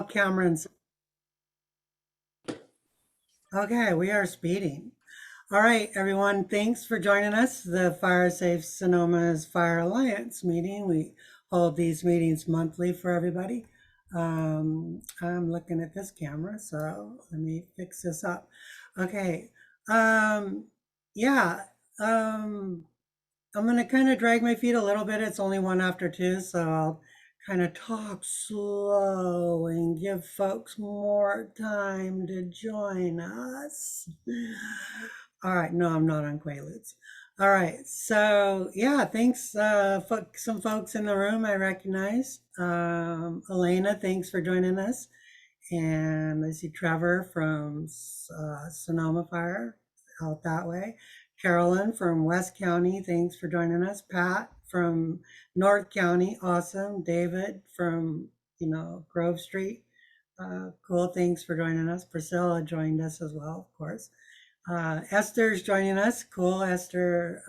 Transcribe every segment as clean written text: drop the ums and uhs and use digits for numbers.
Cameron's. Okay, we are speeding. All right, everyone, thanks for joining us. The Fire Safe Sonoma's Fire Alliance meeting. We hold these meetings monthly for everybody. I'm looking at this camera, so let me fix this up. Okay. Yeah. I'm gonna kind of drag my feet a little bit. It's only 1 after 2, so I'll kind of talk slow and give folks more time to join us. All right, no, I'm not on Quaaludes. All right, so yeah, thanks. Some folks in the room I recognize. Elena, thanks for joining us. And I see Trevor from Sonoma Fire out that way. Carolyn from West County, thanks for joining us. Pat from North County, awesome. David from, Grove Street, cool, thanks for joining us. Priscilla joined us as well, of course. Esther's joining us, cool. Esther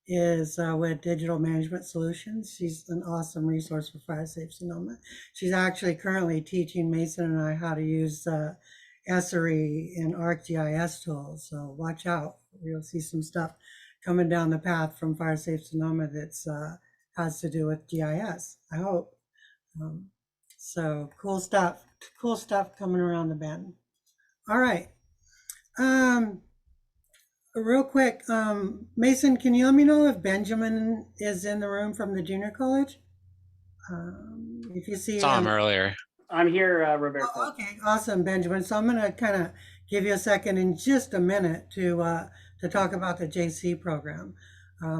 is with Digital Management Solutions. She's an awesome resource for Fire Safe Sonoma. She's actually currently teaching Mason and I how to use Esri and ArcGIS tools. So watch out. You'll see some stuff coming down the path from Fire Safe Sonoma that's has to do with GIS, I hope. So cool stuff coming around the bend. All right. Real quick, Mason, can you let me know if Benjamin is in the room from the junior college? If you see Saw him him. earlier. I'm here, Roberta. Oh, okay, awesome, Benjamin. So I'm gonna kind of give you a second in just a minute to talk about the JC program.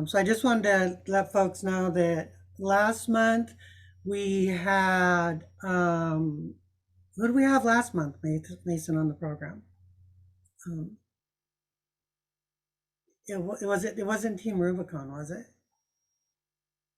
So I just wanted to let folks know that last month we had who did we have last month, Mason, on the program? It wasn't Team Rubicon, was it?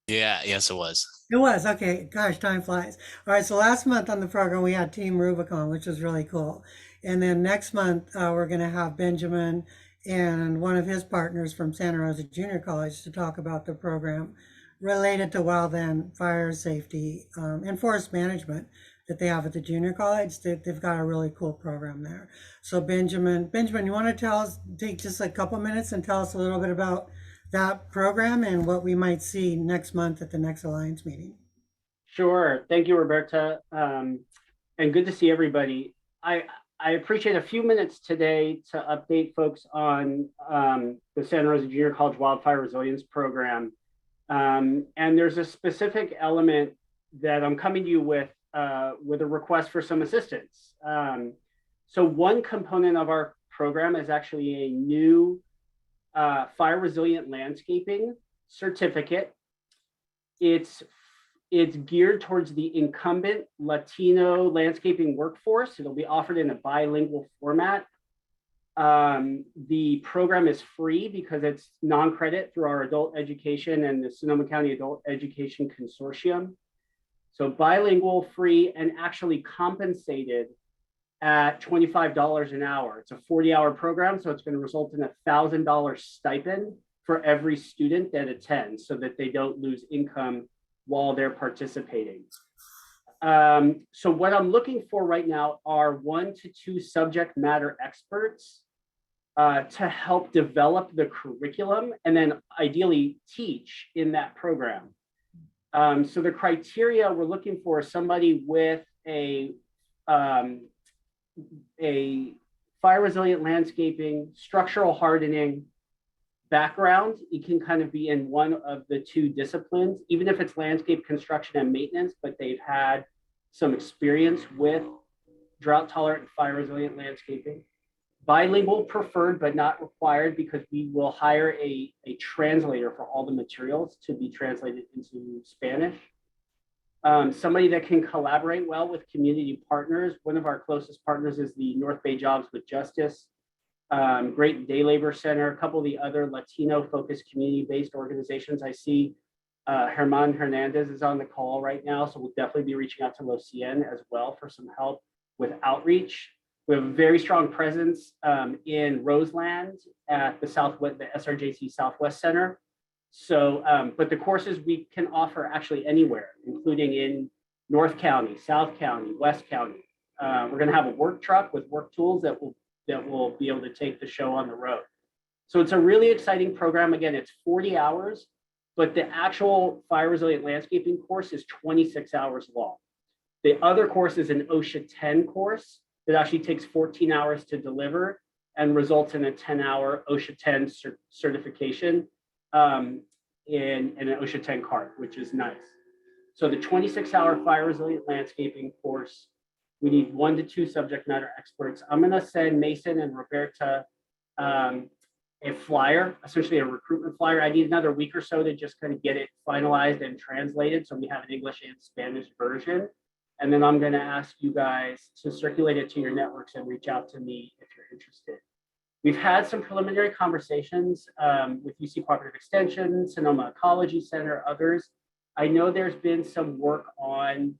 Yeah, yes, it was. It was, okay. Gosh, time flies. All right, so last month on the program we had Team Rubicon, which was really cool. And then next month we're going to have Benjamin and one of his partners from Santa Rosa Junior College to talk about the program related to wildland fire safety and forest management that they have at the junior college. They've got a really cool program there. So Benjamin, you want to take just a couple minutes and tell us a little bit about that program and what we might see next month at the next Alliance meeting? Sure. Thank you, Roberta. And good to see everybody. I appreciate a few minutes today to update folks on the Santa Rosa Junior College Wildfire Resilience Program. And there's a specific element that I'm coming to you with a request for some assistance. So one component of our program is actually a new fire resilient landscaping certificate. It's geared towards the incumbent Latino landscaping workforce. It'll be offered in a bilingual format. The program is free because it's non-credit through our adult education and the Sonoma County Adult Education Consortium. So bilingual, free, and actually compensated at $25 an hour. It's a 40-hour program, so it's going to result in a $1,000 stipend for every student that attends so that they don't lose income while they're participating. So what I'm looking for right now are 1 to 2 subject matter experts to help develop the curriculum and then ideally teach in that program. So the criteria we're looking for is somebody with a fire resilient landscaping, structural hardening background. It can kind of be in one of the 2 disciplines, even if it's landscape construction and maintenance, but they've had some experience with drought tolerant fire resilient landscaping. Bilingual preferred, but not required, because we will hire a translator for all the materials to be translated into Spanish. Somebody that can collaborate well with community partners. One of our closest partners is the North Bay Jobs with Justice, Great Day Labor Center, a couple of the other Latino-focused community-based organizations. I see Herman Hernandez is on the call right now, so we'll definitely be reaching out to Lucien as well for some help with outreach. We have a very strong presence in Roseland at the Southwest, the SRJC Southwest Center. So, but the courses we can offer actually anywhere, including in North County, South County, West County. We're going to have a work truck with work tools that will be able to take the show on the road. So it's a really exciting program. Again, it's 40 hours, but the actual fire resilient landscaping course is 26 hours long. The other course is an OSHA 10 course that actually takes 14 hours to deliver and results in a 10-hour OSHA 10 certification in an OSHA 10 card, which is nice. So the 26-hour fire resilient landscaping course, we need 1 to 2 subject matter experts. I'm going to send Mason and Roberta a flyer, essentially a recruitment flyer. I need another week or so to just kind of get it finalized and translated. So we have an English and Spanish version. And then I'm going to ask you guys to circulate it to your networks and reach out to me if you're interested. We've had some preliminary conversations with UC Cooperative Extension, Sonoma Ecology Center, others. I know there's been some work on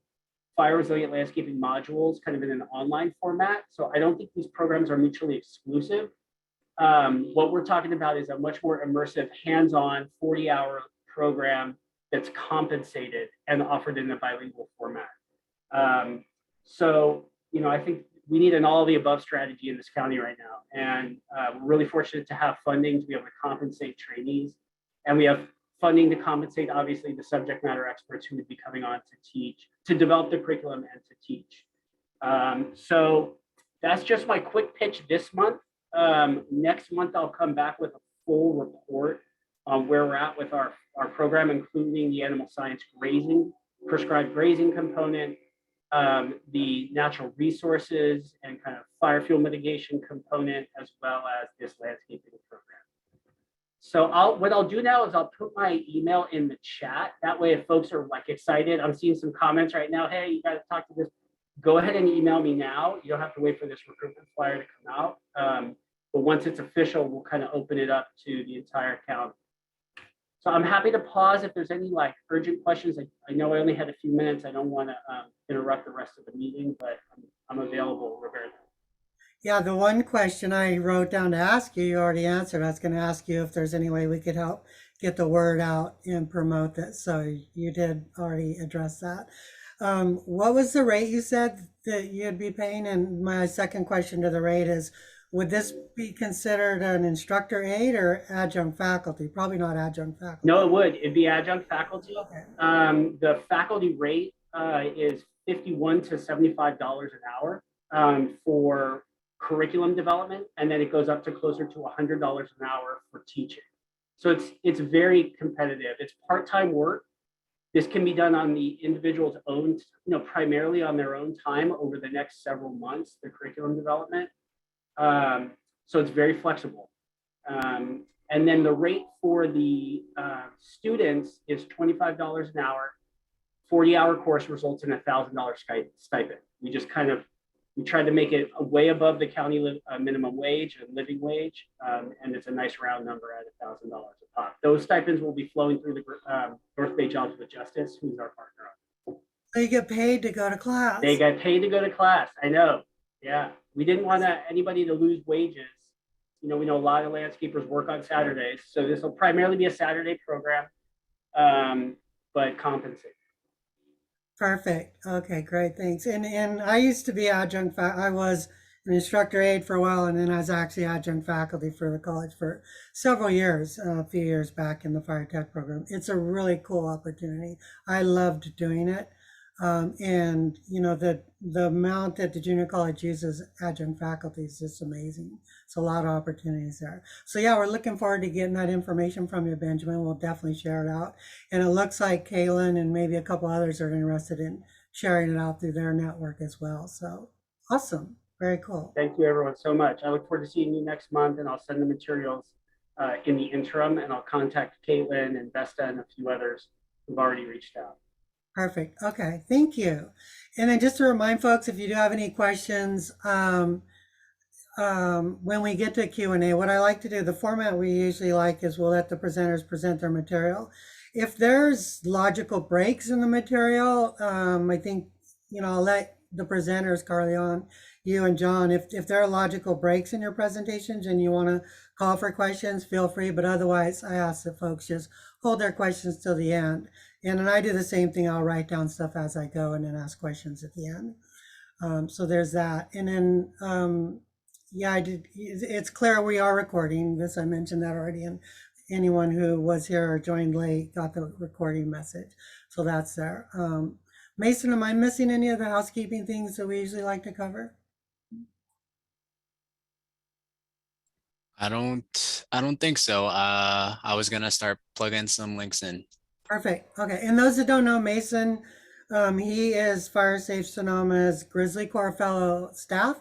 fire resilient landscaping modules kind of in an online format. So I don't think these programs are mutually exclusive. What we're talking about is a much more immersive, hands-on 40-hour program that's compensated and offered in a bilingual format. So, you know, I think we need an all of the above strategy in this county right now. And we're really fortunate to have funding to be able to compensate trainees. And we have funding to compensate, obviously, the subject matter experts who would be coming on to teach, to develop the curriculum and to teach. So that's just my quick pitch this month. Next month, I'll come back with a full report on where we're at with our program, including the animal science grazing, prescribed grazing component, the natural resources and kind of fire fuel mitigation component, as well as this landscaping program. So what I'll do now is I'll put my email in the chat. That way, if folks are like excited, I'm seeing some comments right now. Hey, you got to talk to this. Go ahead and email me now. You don't have to wait for this recruitment flyer to come out. But once it's official, we'll kind of open it up to the entire county. So I'm happy to pause if there's any like urgent questions. I know I only had a few minutes. I don't want to interrupt the rest of the meeting, but I'm available, Roberta. Yeah, the one question I wrote down to ask you, you already answered. I was going to ask you if there's any way we could help get the word out and promote this. So you did already address that. What was the rate you said that you'd be paying? And my second question to the rate is, would this be considered an instructor aide or adjunct faculty? Probably not adjunct faculty. No, it would. It'd be adjunct faculty. Okay. The faculty rate is $51 to $75 an hour for curriculum development, and then it goes up to closer to $100 an hour for teaching. So it's very competitive. It's part-time work. This can be done on the individual's own, primarily on their own time over the next several months, the curriculum development. So it's very flexible. And then the rate for the students is $25 an hour. 40-hour course results in a $1,000 stipend. We tried to make it way above the county minimum wage and living wage, and it's a nice round number at $1,000 a pop. Those stipends will be flowing through the North Bay Jobs with Justice, who's our partner. They get paid to go to class. They get paid to go to class. I know. Yeah, we didn't want anybody to lose wages. We know a lot of landscapers work on Saturdays, so this will primarily be a Saturday program, but compensate. Perfect. Okay, great. Thanks. And I used to be adjunct. I was an instructor aide for a while, and then I was actually adjunct faculty for the college for several years, a few years back in the fire tech program. It's a really cool opportunity. I loved doing it. And the amount that the junior college uses adjunct faculty is just amazing. It's a lot of opportunities there. So yeah, we're looking forward to getting that information from you, Benjamin. We'll definitely share it out. And it looks like Caerleon and maybe a couple others are interested in sharing it out through their network as well. So awesome. Very cool. Thank you everyone so much. I look forward to seeing you next month, and I'll send the materials in the interim, and I'll contact Caitlin and Vesta and a few others who've already reached out. Perfect. Okay. Thank you. And then just to remind folks, if you do have any questions, when we get to Q&A, what I like to do, the format we usually like is we'll let the presenters present their material. If there's logical breaks in the material, I think, I'll let the presenters, Caerleon, you and John, if there are logical breaks in your presentations and you want to call for questions, feel free. But otherwise, I ask that folks just hold their questions till the end. And then I do the same thing. I'll write down stuff as I go and then ask questions at the end. So there's that. And then, yeah, I did. It's clear we are recording this. I mentioned that already. And anyone who was here or joined late got the recording message. So that's there. Mason, am I missing any of the housekeeping things that we usually like to cover? I don't think so. I was gonna start plugging some links in. Perfect. Okay. And those that don't know Mason, he is Fire Safe Sonoma's Grizzly Corps fellow staff.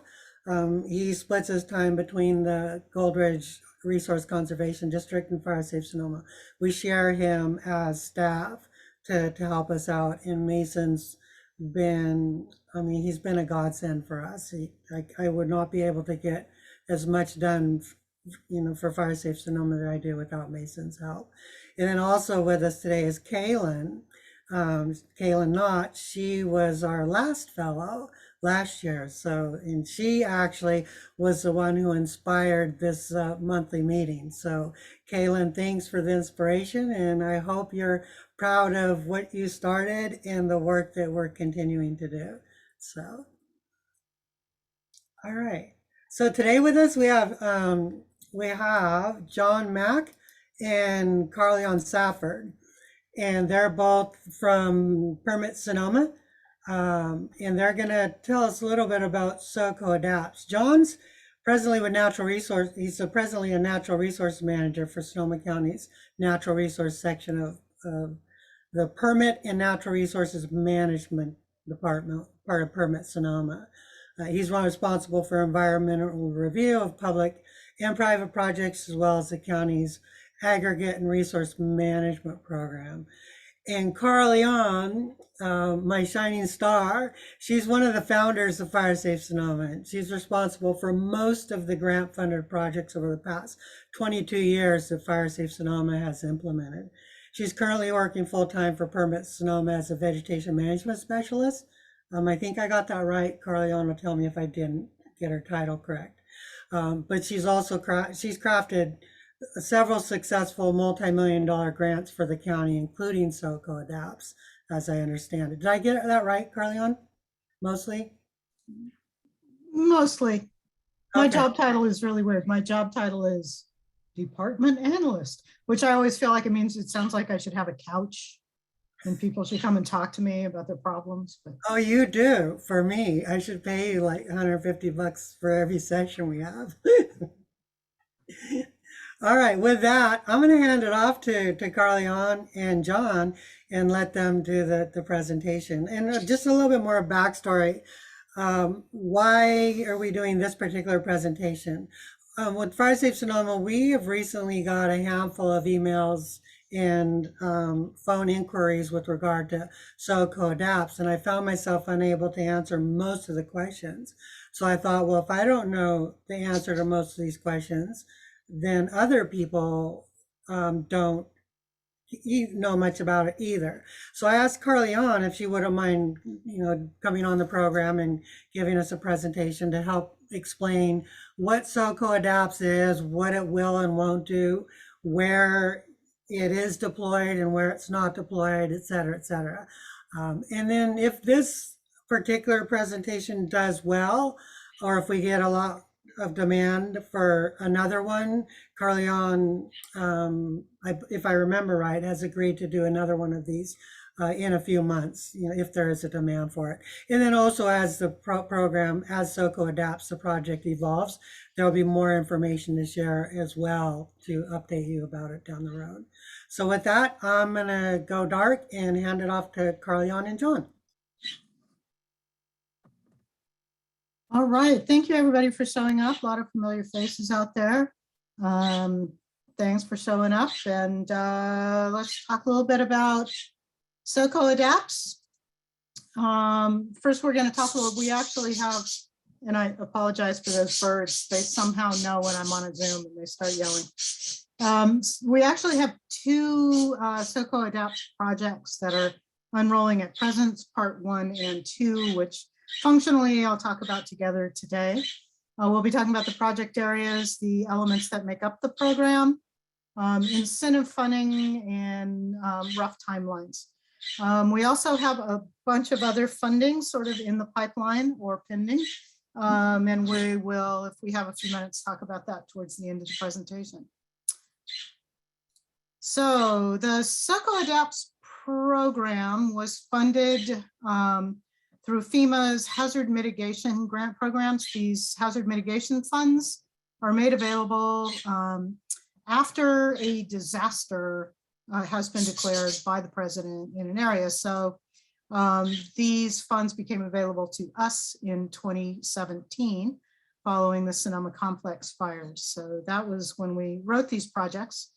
He splits his time between the Goldridge Resource Conservation District and Fire Safe Sonoma. We share him as staff to help us out. And Mason's been, I mean, he's been a godsend for us. I would not be able to get as much done, for Fire Safe Sonoma that I do without Mason's help. And then also with us today is Caerleon. Caerleon Knott, she was our last fellow last year. So, and she actually was the one who inspired this monthly meeting. So Caerleon, thanks for the inspiration. And I hope you're proud of what you started and the work that we're continuing to do. So, all right. So today with us, we have John Mack and Caerleon Safford, and they're both from Permit Sonoma, and they're going to tell us a little bit about SoCo Adapts. John's presently with Natural Resource. He's presently a Natural Resource Manager for Sonoma County's Natural Resource section of the Permit and Natural Resources Management Department, part of Permit Sonoma. He's responsible for environmental review of public and private projects, as well as the county's aggregate and resource management program. And Caerleon, my shining star, she's one of the founders of Fire Safe Sonoma. She's responsible for most of the grant-funded projects over the past 22 years that Fire Safe Sonoma has implemented. She's currently working full-time for Permit Sonoma as a vegetation management specialist. I think I got that right. Caerleon will tell me if I didn't get her title correct. But she's also she's crafted several successful multi-million-dollar grants for the county, including SoCo Adapts, as I understand it. Did I get that right, Caerleon? Mostly? Mostly. My Okay. job title is really weird. My job title is department analyst, which I always feel like it sounds like I should have a couch and people should come and talk to me about their problems. But Oh, you do. For me, I should pay you like $150 for every session we have. All right, with that, I'm going to hand it off to Caerleon and John and let them do the presentation. And just a little bit more backstory. Why are we doing this particular presentation? With Fire Safe Sonoma, we have recently got a handful of emails and phone inquiries with regard to SoCo Adapts, and I found myself unable to answer most of the questions. So I thought, well, if I don't know the answer to most of these questions, then other people don't know much about it either. So I asked Caerleon if she wouldn't mind, coming on the program and giving us a presentation to help explain what SoCo Adapts is, what it will and won't do, where it is deployed and where it's not deployed, et cetera, et cetera. And then if this particular presentation does well, or if we get a lot of demand for another one, Caerleon, if I remember right, has agreed to do another one of these in a few months, if there is a demand for it. And then also as the program, as SoCo Adapts, the project evolves, there'll be more information to share as well to update you about it down the road. So with that, I'm gonna go dark and hand it off to Caerleon and John. all right, thank you everybody for showing up. A lot of familiar faces out there. Thanks for showing up, and let's talk a little bit about SoCo Adapts. First, we're going to talk a little. We actually have, and I apologize for those birds. They somehow know when I'm on a Zoom and they start yelling. We actually have two SoCo Adapt projects that are unrolling at present, part 1 and 2, which functionally I'll talk about together today. We'll be talking about the project areas, the elements that make up the program, incentive funding, and rough timelines. We also have a bunch of other funding sort of in the pipeline or pending. And we will, if we have a few minutes, talk about that towards the end of the presentation. So the SECO Adapts program was funded through FEMA's hazard mitigation grant programs. These hazard mitigation funds are made available after a disaster has been declared by the president in an area. So these funds became available to us in 2017 following the Sonoma Complex fires. So that was when we wrote these projects.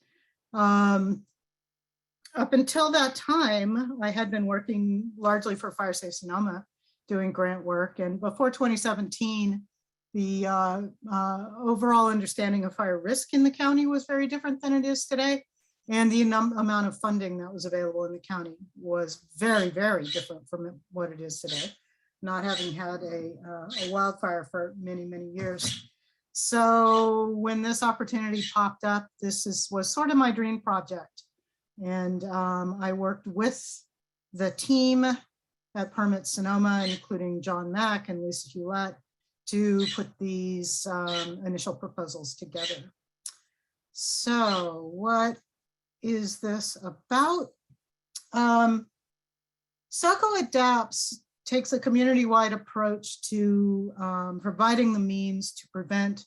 Up until that time, I had been working largely for Fire Safe Sonoma, doing grant work. And before 2017, the overall understanding of fire risk in the county was very different than it is today. And the amount of funding that was available in the county was very, very different from what it is today, not having had a wildfire for many, many years. So when this opportunity popped up, was sort of my dream project. And I worked with the team at Permit Sonoma, including John Mack and Lisa Hewlett, to put these initial proposals together. So what is this about? SECO Adapts takes a community-wide approach to providing the means to prevent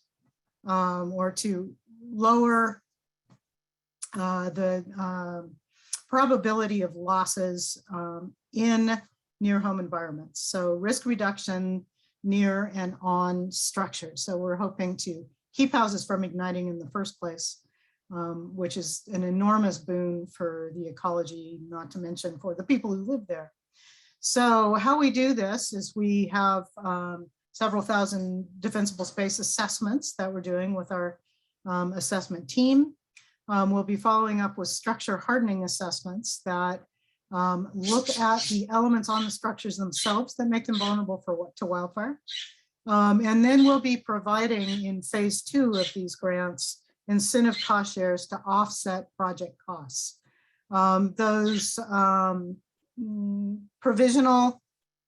or to lower the probability of losses in near home environments. So risk reduction near and on structures. So we're hoping to keep houses from igniting in the first place, which is an enormous boon for the ecology, not to mention for the people who live there. So how we do this is we have several thousand defensible space assessments that we're doing with our assessment team. We'll be following up with structure hardening assessments that look at the elements on the structures themselves that make them vulnerable to wildfire. And then we'll be providing in phase 2 of these grants incentive cost shares to offset project costs. Those provisional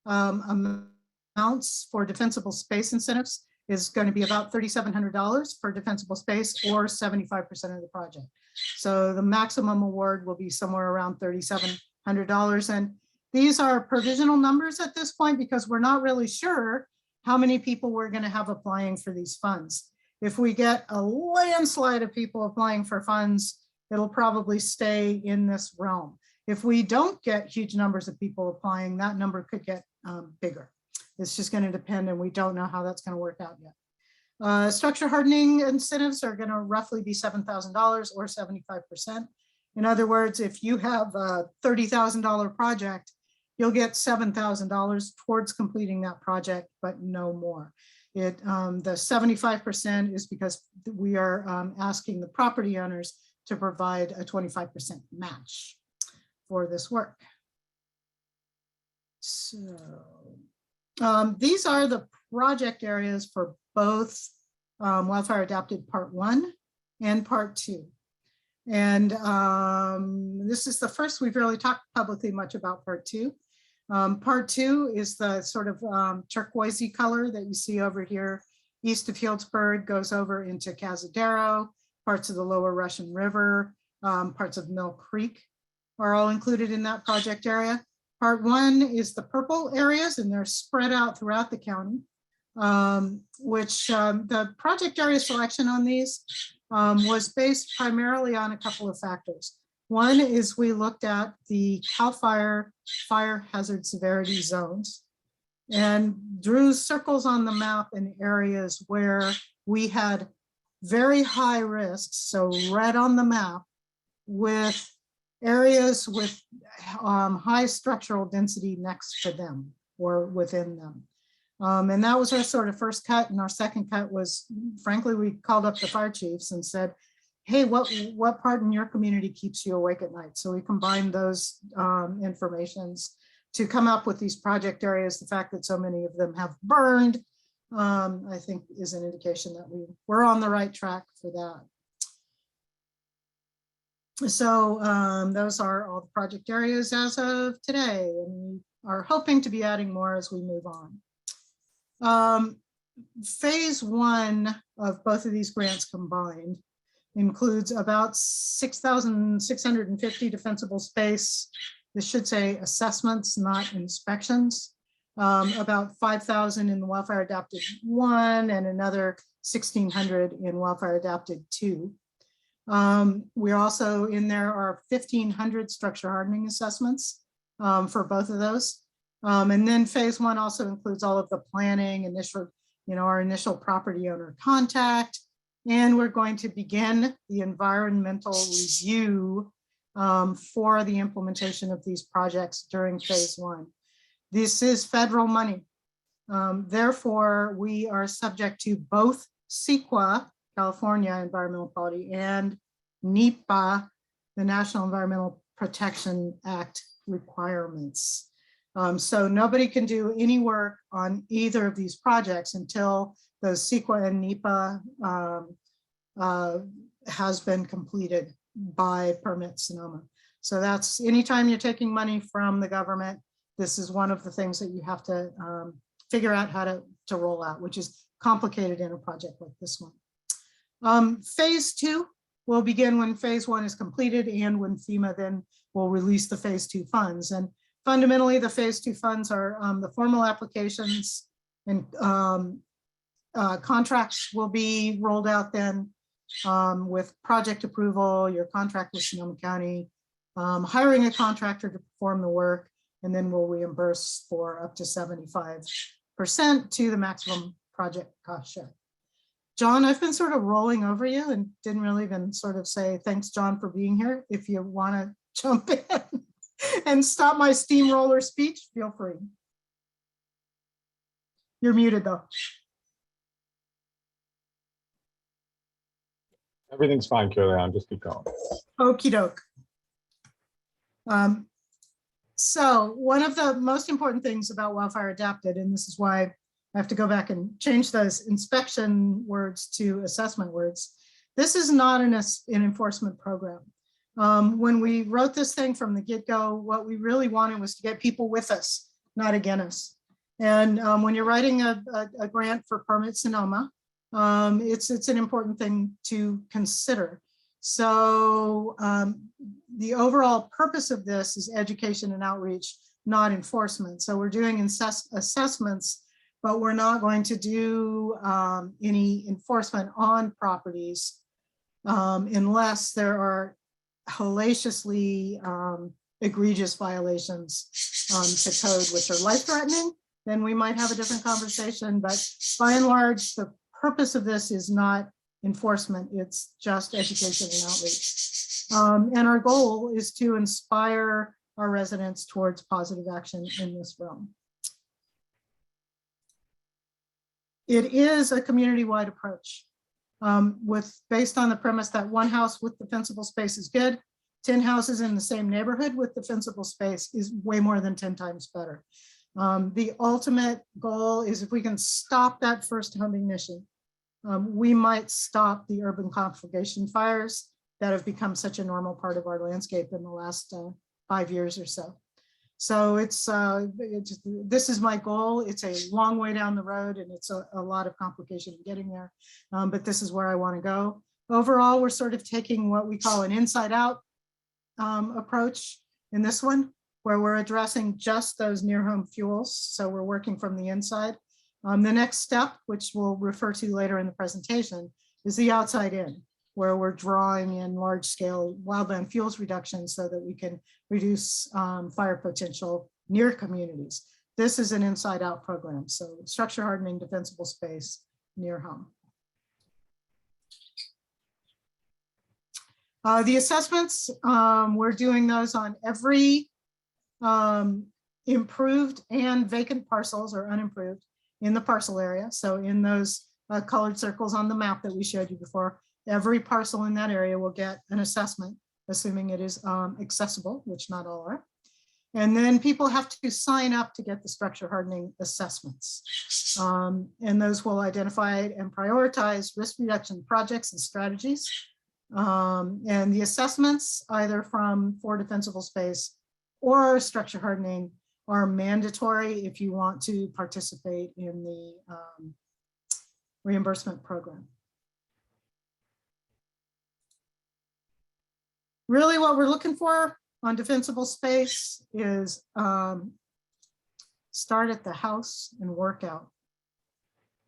amounts for defensible space incentives is going to be about $3,700 for defensible space or 75% of the project. So the maximum award will be somewhere around $3,700. And these are provisional numbers at this point because we're not really sure how many people we're going to have applying for these funds. If we get a landslide of people applying for funds, it'll probably stay in this realm. If we don't get huge numbers of people applying, that number could get bigger. It's just going to depend, and we don't know how that's going to work out yet. Structure hardening incentives are going to roughly be $7,000 or 75%. In other words, if you have a $30,000 project, you'll get $7,000 towards completing that project, but no more. The 75% is because we are asking the property owners to provide a 25% match for this work. So these are the project areas for both Wildfire Adapted Part 1 and Part 2. And this is the first we've really talked publicly much about Part 2. Part 2 is the sort of turquoisey color that you see over here east of Healdsburg, goes over into Cazadero, parts of the lower Russian River, parts of Mill Creek are all included in that project area. Part 1 is the purple areas, and they're spread out throughout the county, which the project area selection on these was based primarily on a couple of factors. One is we looked at the CAL FIRE fire hazard severity zones and drew circles on the map in areas where we had very high risks, so red on the map, with areas with high structural density next to them or within them. And that was our sort of first cut. And our second cut was, frankly, we called up the fire chiefs and said, hey, what part in your community keeps you awake at night? So we combined those informations to come up with these project areas. The fact that so many of them have burned, I think is an indication that we're on the right track for that. So those are all the project areas as of today, and we are hoping to be adding more as we move on. Phase one of both of these grants combined includes about 6,650 defensible space. This should say assessments, not inspections. About 5,000 in the Wildfire Adapted 1 and another 1,600 in Wildfire Adapted 2. We're also in there are 1,500 structure hardening assessments for both of those. And then phase one also includes all of the planning, initial, our initial property owner contact, and we're going to begin the environmental review for the implementation of these projects during phase one. This is federal money. Therefore, we are subject to both CEQA, California Environmental Quality, and NEPA, the National Environmental Protection Act requirements. So nobody can do any work on either of these projects until those CEQA and NEPA has been completed by Permit Sonoma. So that's anytime you're taking money from the government, this is one of the things that you have to figure out how to roll out, which is complicated in a project like this one. Phase two will begin when phase one is completed and when FEMA then will release the phase two funds. And fundamentally, the phase two funds are the formal applications and contracts will be rolled out then with project approval, your contract with Sonoma County, hiring a contractor to perform the work, and then we'll reimburse for up to 75% to the maximum project cost share. John, I've been sort of rolling over you and didn't really even sort of say, thanks, John, for being here. If you want to jump in and stop my steamroller speech, feel free. You're muted though. Everything's fine, Caerleon, just keep going. Okie doke. So one of the most important things about Wildfire Adapted, and this is why I have to go back and change those inspection words to assessment words. This is not an enforcement program. When we wrote this thing from the get-go, what we really wanted was to get people with us, not against us. And when you're writing a grant for Permit Sonoma, it's an important thing to consider. So the overall purpose of this is education and outreach, not enforcement. So we're doing assessments, but we're not going to do any enforcement on properties unless there are hellaciously egregious violations to code, which are life-threatening. Then we might have a different conversation, but by and large, the purpose of this is not enforcement, it's just education and outreach. And our goal is to inspire our residents towards positive action in this realm. It is a community-wide approach based on the premise that one house with defensible space is good, 10 houses in the same neighborhood with defensible space is way more than 10 times better. The ultimate goal is if we can stop that first home ignition, we might stop the urban conflagration fires that have become such a normal part of our landscape in the last 5 years or so. So this is my goal. It's a long way down the road and it's a lot of complication getting there, but this is where I want to go. Overall, we're sort of taking what we call an inside out approach in this one, where we're addressing just those near home fuels. So we're working from the inside. The next step, which we'll refer to later in the presentation, is the outside in, where we're drawing in large scale wildland fuels reduction so that we can reduce fire potential near communities. This is an inside out program. So structure hardening, defensible space near home. The assessments, we're doing those on every improved and vacant parcels or unimproved in the parcel area. So in those colored circles on the map that we showed you before, every parcel in that area will get an assessment, assuming it is accessible, which not all are. And then people have to sign up to get the structure hardening assessments. And those will identify and prioritize risk reduction projects and strategies. And the assessments, either for defensible space or structure hardening, are mandatory if you want to participate in the reimbursement program. Really what we're looking for on defensible space is start at the house and work out.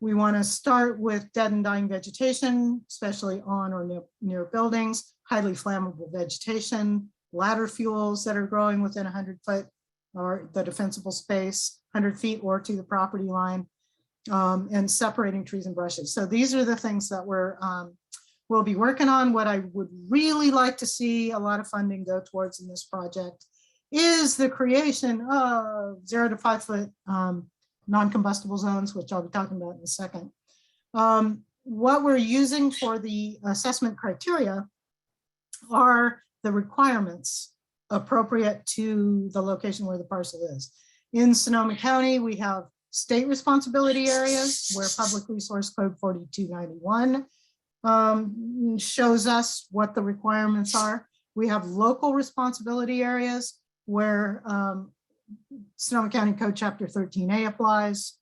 We want to start with dead and dying vegetation, especially on or near buildings, highly flammable vegetation, ladder fuels that are growing within 100 foot or the defensible space, 100 feet or to the property line, and separating trees and brushes. So these are the things that we'll be working on. What I would really like to see a lot of funding go towards in this project is the creation of 0 to 5 foot non-combustible zones, which I'll be talking about in a second. What we're using for the assessment criteria are the requirements appropriate to the location where the parcel is. In Sonoma County, we have state responsibility areas where Public Resource Code 4291 shows us what the requirements are. We have local responsibility areas where Sonoma County Code Chapter 13A applies.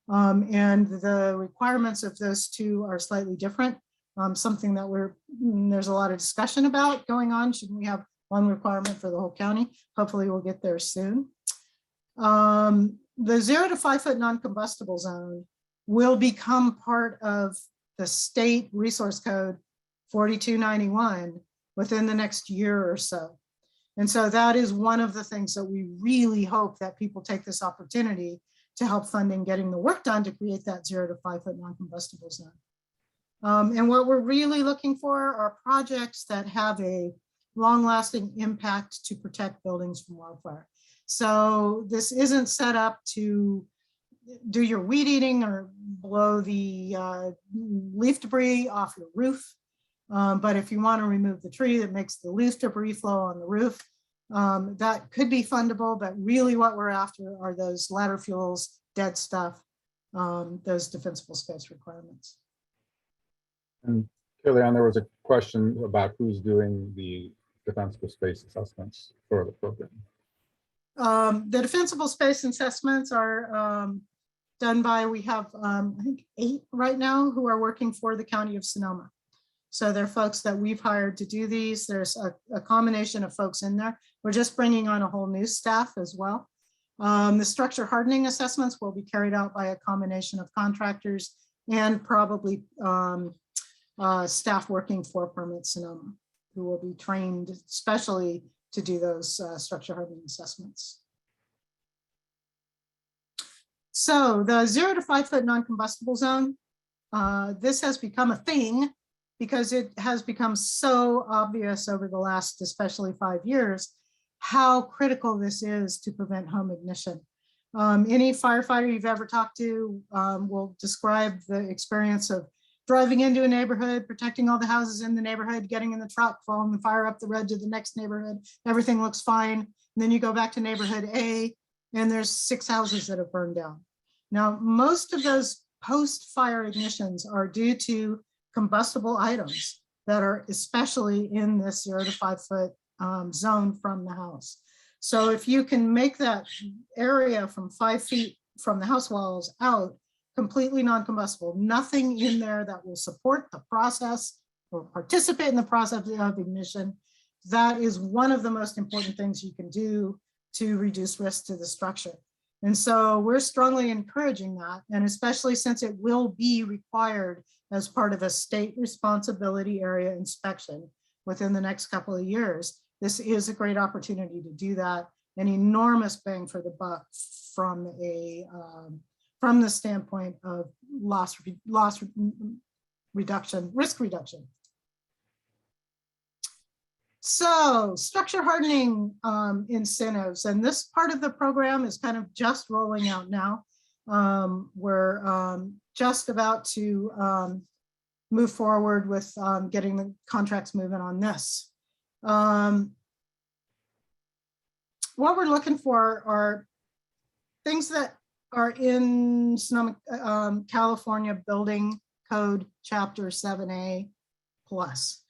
And the requirements of those two are slightly different. Something that there's a lot of discussion about going on. Shouldn't we have one requirement for the whole county? Hopefully we'll get there soon. The 0 to 5 foot non-combustible zone will become part of the state resource code 4291 within the next year or so. And so that is one of the things that we really hope that people take this opportunity to help funding getting the work done to create that 0 to 5 foot non-combustible zone. And what we're really looking for are projects that have a long-lasting impact to protect buildings from wildfire. So this isn't set up to do your weed eating or blow the leaf debris off your roof. But if you want to remove the tree that makes the leaf debris flow on the roof, that could be fundable, but really what we're after are those ladder fuels, dead stuff, those defensible space requirements. And Caerleon, there was a question about who's doing the defensible space assessments for the program. The defensible space assessments are done by, we have, I think 8 right now who are working for the County of Sonoma. So they're folks that we've hired to do these. There's a combination of folks in there. We're just bringing on a whole new staff as well. The structure hardening assessments will be carried out by a combination of contractors and probably staff working for Permit Sonoma, who will be trained specially to do those structure hardening assessments. So the 0 to 5 foot non-combustible zone, this has become a thing because it has become so obvious over the last, especially 5 years, how critical this is to prevent home ignition. Any firefighter you've ever talked to will describe the experience of driving into a neighborhood, protecting all the houses in the neighborhood, getting in the truck, following the fire up the road to the next neighborhood. Everything looks fine. And then you go back to neighborhood A and there's 6 houses that have burned down. Now, most of those post-fire ignitions are due to combustible items that are especially in this 0 to 5 foot zone from the house. So if you can make that area from 5 feet from the house walls out completely non-combustible, nothing in there that will support the process or participate in the process of ignition, that is one of the most important things you can do to reduce risk to the structure. And so we're strongly encouraging that, and especially since it will be required as part of a state responsibility area inspection within the next couple of years, this is a great opportunity to do that, an enormous bang for the buck from the standpoint of risk reduction. So structure hardening incentives, and this part of the program is kind of just rolling out now. We're just about to move forward with getting the contracts moving on this. What we're looking for are things that are in Sonoma, California Building Code Chapter 7A plus.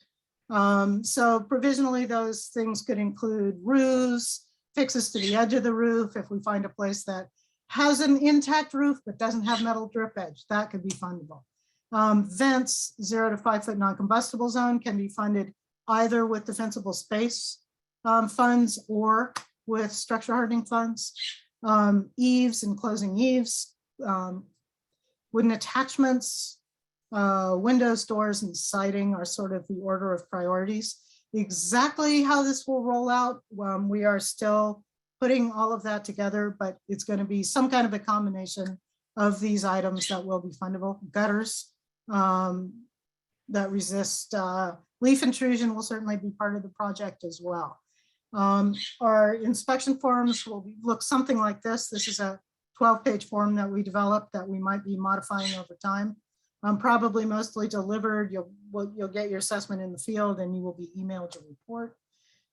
So provisionally, those things could include roofs, fixes to the edge of the roof. If we find a place that has an intact roof but doesn't have metal drip edge, that could be fundable. Vents, 0 to 5 foot non-combustible zone can be funded either with defensible space funds or with structure hardening funds. Eaves, enclosing eaves, wooden attachments, windows, doors, and siding are sort of the order of priorities. Exactly how this will roll out, we are still putting all of that together, but it's going to be some kind of a combination of these items that will be fundable. Gutters that resist leaf intrusion will certainly be part of the project as well. Our inspection forms will look something like this. This is a 12-page form that we developed that we might be modifying over time. Probably mostly delivered. You'll get your assessment in the field and you will be emailed your report.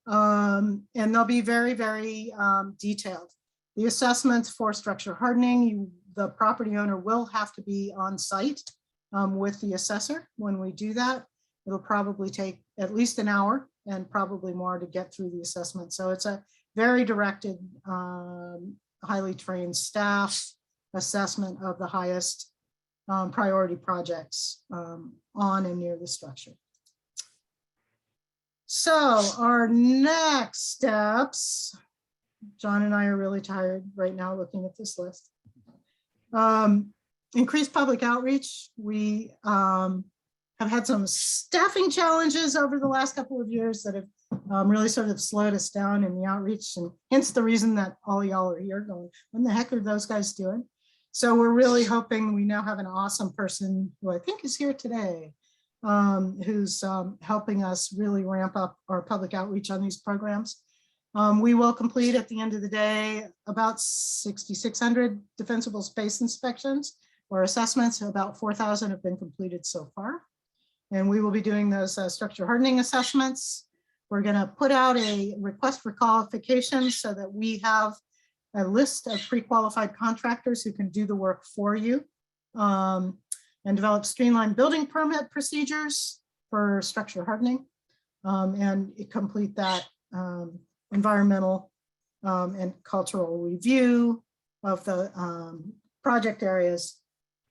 And they'll be very, very detailed. The assessments for structure hardening, the property owner will have to be on site with the assessor when we do that. It'll probably take at least an hour and probably more to get through the assessment. So it's a very directed, highly trained staff assessment of the highest priority projects on and near the structure. So our next steps, John and I are really tired right now looking at this list. Increased public outreach. We have had some staffing challenges over the last couple of years that have really sort of slowed us down in the outreach, and hence the reason that all y'all are here going, what the heck are those guys doing? So we're really hoping, we now have an awesome person who I think is here today, who's helping us really ramp up our public outreach on these programs. We will complete at the end of the day about 6,600 defensible space inspections or assessments. About 4,000 have been completed so far. And we will be doing those structure hardening assessments. We're going to put out a request for qualifications so that we have a list of pre-qualified contractors who can do the work for you, and develop streamlined building permit procedures for structure hardening, and complete that environmental and cultural review of the project areas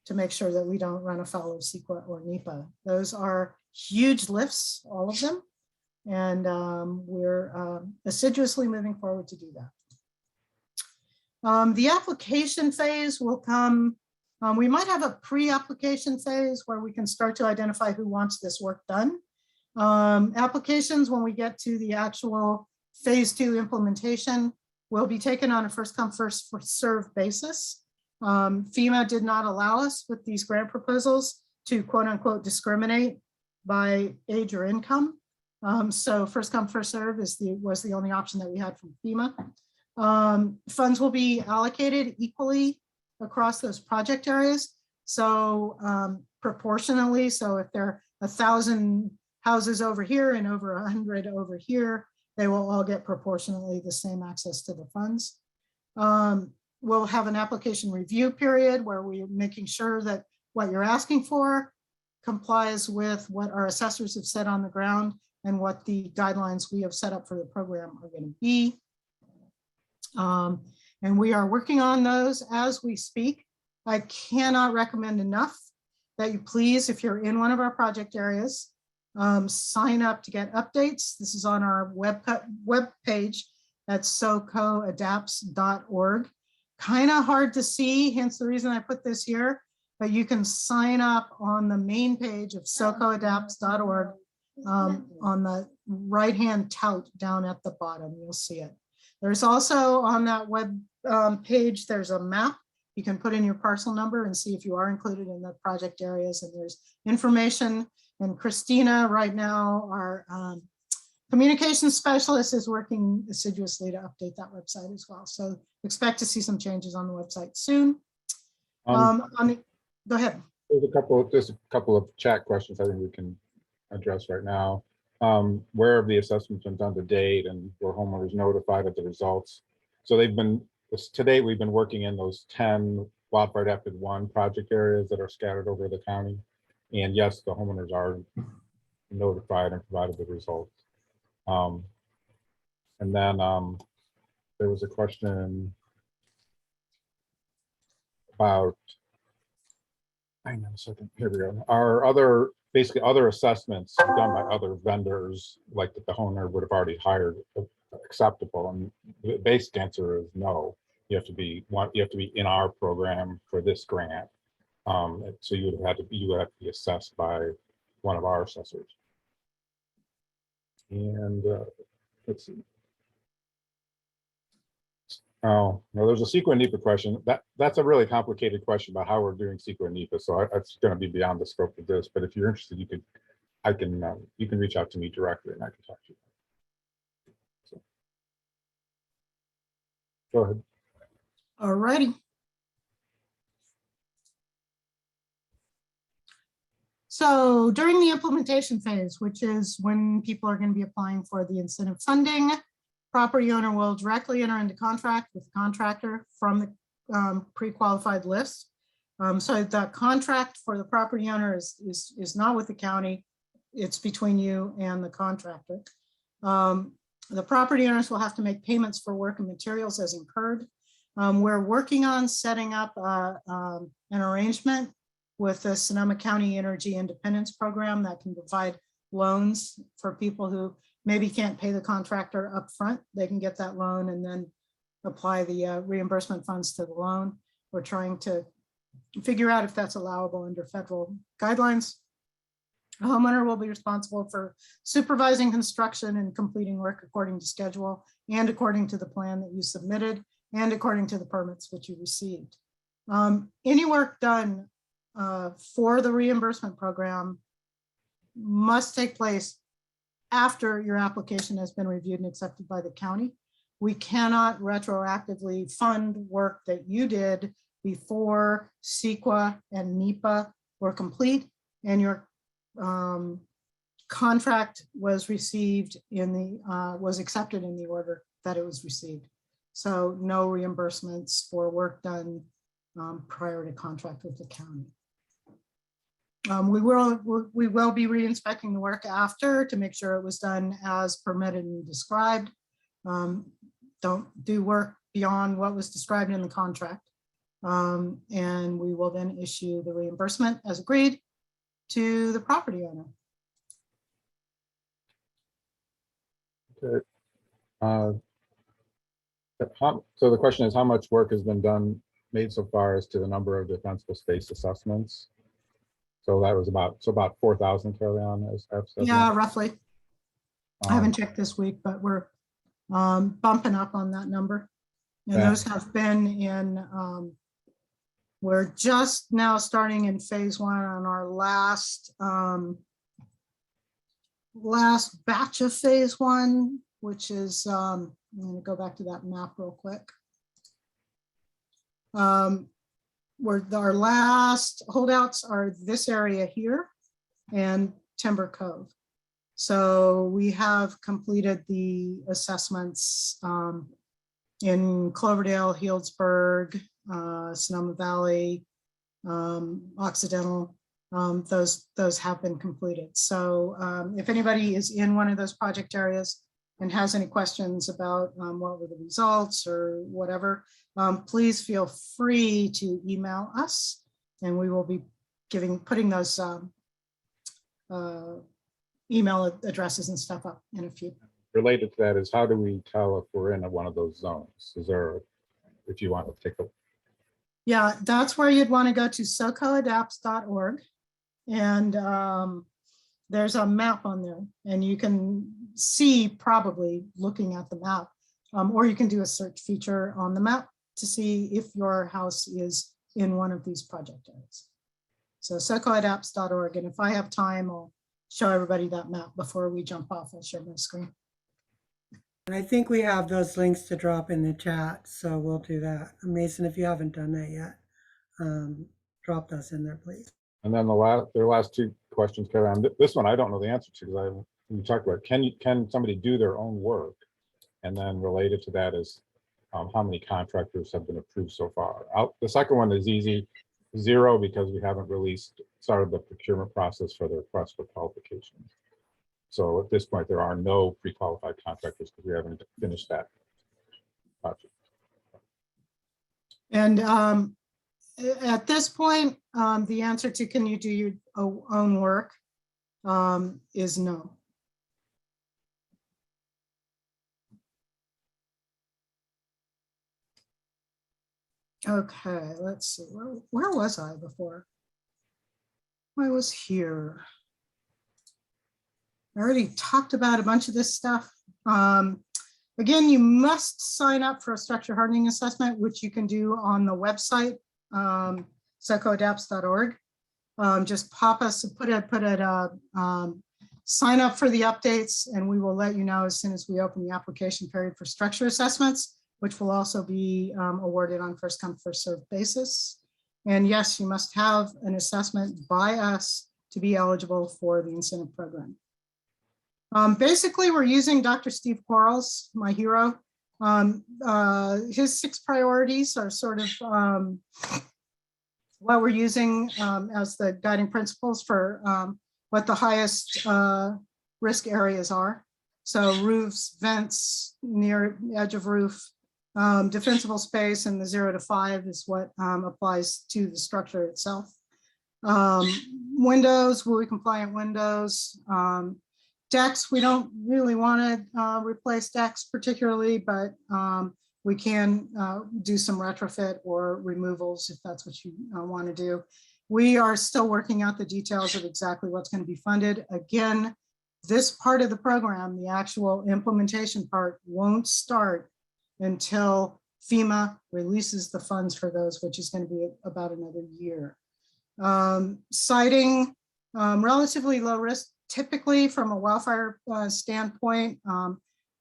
to make sure that we don't run afoul of CEQA or NEPA. Those are huge lifts, all of them, and we're assiduously moving forward to do that. The application phase will come, we might have a pre-application phase where we can start to identify who wants this work done. Applications, when we get to the actual phase 2 implementation, will be taken on a first come first served basis. FEMA did not allow us with these grant proposals to quote unquote discriminate by age or income. So first come first serve was the only option that we had from FEMA. Funds will be allocated equally across those project areas. So proportionally, so if there are 1,000 houses over here and over 100 over here, they will all get proportionally the same access to the funds. We'll have an application review period where we're making sure that what you're asking for complies with what our assessors have said on the ground and what the guidelines we have set up for the program are going to be. And we are working on those as we speak. I cannot recommend enough that you please, if you're in one of our project areas, sign up to get updates. This is on our web page at socoadapts.org. Kind of hard to see, hence the reason I put this here, but you can sign up on the main page of socoadapts.org on the right-hand tout down at the bottom, you'll see it. There's also on that web page, there's a map. You can put in your parcel number and see if you are included in the project areas, and there's information. And Christina right now, our communications specialist, is working assiduously to update that website as well. So expect to see some changes on the website soon. Go ahead. There's a couple of chat questions I think we can address right now. Where have the assessments been done to date, and were homeowners notified of the results? So to date, we've been working in those 10 Wildfire Adapted 1 project areas that are scattered over the county. And yes, the homeowners are notified and provided the results. And then there was a question about, hang on a second, here we go. Are other, basically other assessments done by other vendors, like that the homeowner would have already hired, acceptable? And the basic answer is no. You have to be in our program for this grant. So you would have to be assessed by one of our assessors. And let's see. Oh, no, there's a CEQA NEPA question. That's a really complicated question about how we're doing CEQA NEPA. So it's going to be beyond the scope of this. But if you're interested, you can reach out to me directly and I can talk to you. So, go ahead. All righty. So during the implementation phase, which is when people are going to be applying for the incentive funding, property owner will directly enter into contract with the contractor from the pre-qualified list. So the contract for the property owner is not with the county. It's between you and the contractor. The property owners will have to make payments for work and materials as incurred. We're working on setting up an arrangement with the Sonoma County Energy Independence Program that can provide loans for people who maybe can't pay the contractor up front. They can get that loan and then apply the reimbursement funds to the loan. We're trying to figure out if that's allowable under federal guidelines. A homeowner will be responsible for supervising construction and completing work according to schedule and according to the plan that you submitted and according to the permits which you received. Any work done for the reimbursement program must take place after your application has been reviewed and accepted by the county. We cannot retroactively fund work that you did before CEQA and NEPA were complete and your contract was received in the was accepted in the order that it was received. So no reimbursements for work done prior to contract with the county. We will be re-inspecting the work after to make sure it was done as permitted and described. Don't do work beyond what was described in the contract. And we will then issue the reimbursement as agreed to the property owner. Okay. So the question is, how much work has been made so far as to the number of defensible space assessments? So that was about 4,000, Caerleon, as I've said. Yeah, roughly. I haven't checked this week, but we're bumping up on that number. And those have been in, we're just now starting in phase one on our last batch of phase one, which is, I'm going to go back to that map real quick. Where our last holdouts are this area here and Timber Cove. So we have completed the assessments in Cloverdale, Healdsburg, Sonoma Valley, Occidental. Those have been completed. So if anybody is in one of those project areas and has any questions about what were the results or whatever, please feel free to email us and we will be putting those email addresses and stuff up in a few. Related to that is, how do we tell if we're in one of those zones? Is there, if you want to take a... Yeah, that's where you'd want to go to socoadapts.org. And there's a map on there and you can see, probably looking at the map, or you can do a search feature on the map to see if your house is in one of these project areas. So socoadapts.org. And if I have time, I'll show everybody that map before we jump off. I'll share my screen. And I think we have those links to drop in the chat, so we'll do that. Mason, if you haven't done that yet, drop those in there, please. And then their last two questions, Karen. This one I don't know the answer to, because we talked about, can somebody do their own work? And then related to that is how many contractors have been approved so far. The second one is easy, 0, because we haven't started the procurement process for the request for qualifications. So at this point, there are no pre-qualified contractors because we haven't finished that project. And at this point, the answer to can you do your own work is no. Okay, let's see. Where was I before? I was here. I already talked about a bunch of this stuff. Again, you must sign up for a structure hardening assessment, which you can do on the website, secoadapts.org. Just pop us, sign up for the updates, and we will let you know as soon as we open the application period for structure assessments, which will also be awarded on first come, first served basis. And yes, you must have an assessment by us to be eligible for the incentive program. Basically, we're using Dr. Steve Quarles, my hero. His 6 priorities are sort of what we're using as the guiding principles for what the highest risk areas are. So roofs, vents, near edge of roof, defensible space, and the 0 to 5 is what applies to the structure itself. Windows, WUI compliant windows. Decks, we don't really want to replace decks particularly, but we can do some retrofit or removals if that's what you want to do. We are still working out the details of exactly what's going to be funded. Again, this part of the program, the actual implementation part, won't start until FEMA releases the funds for those, which is going to be about another year. Siding, relatively low risk, typically from a wildfire standpoint,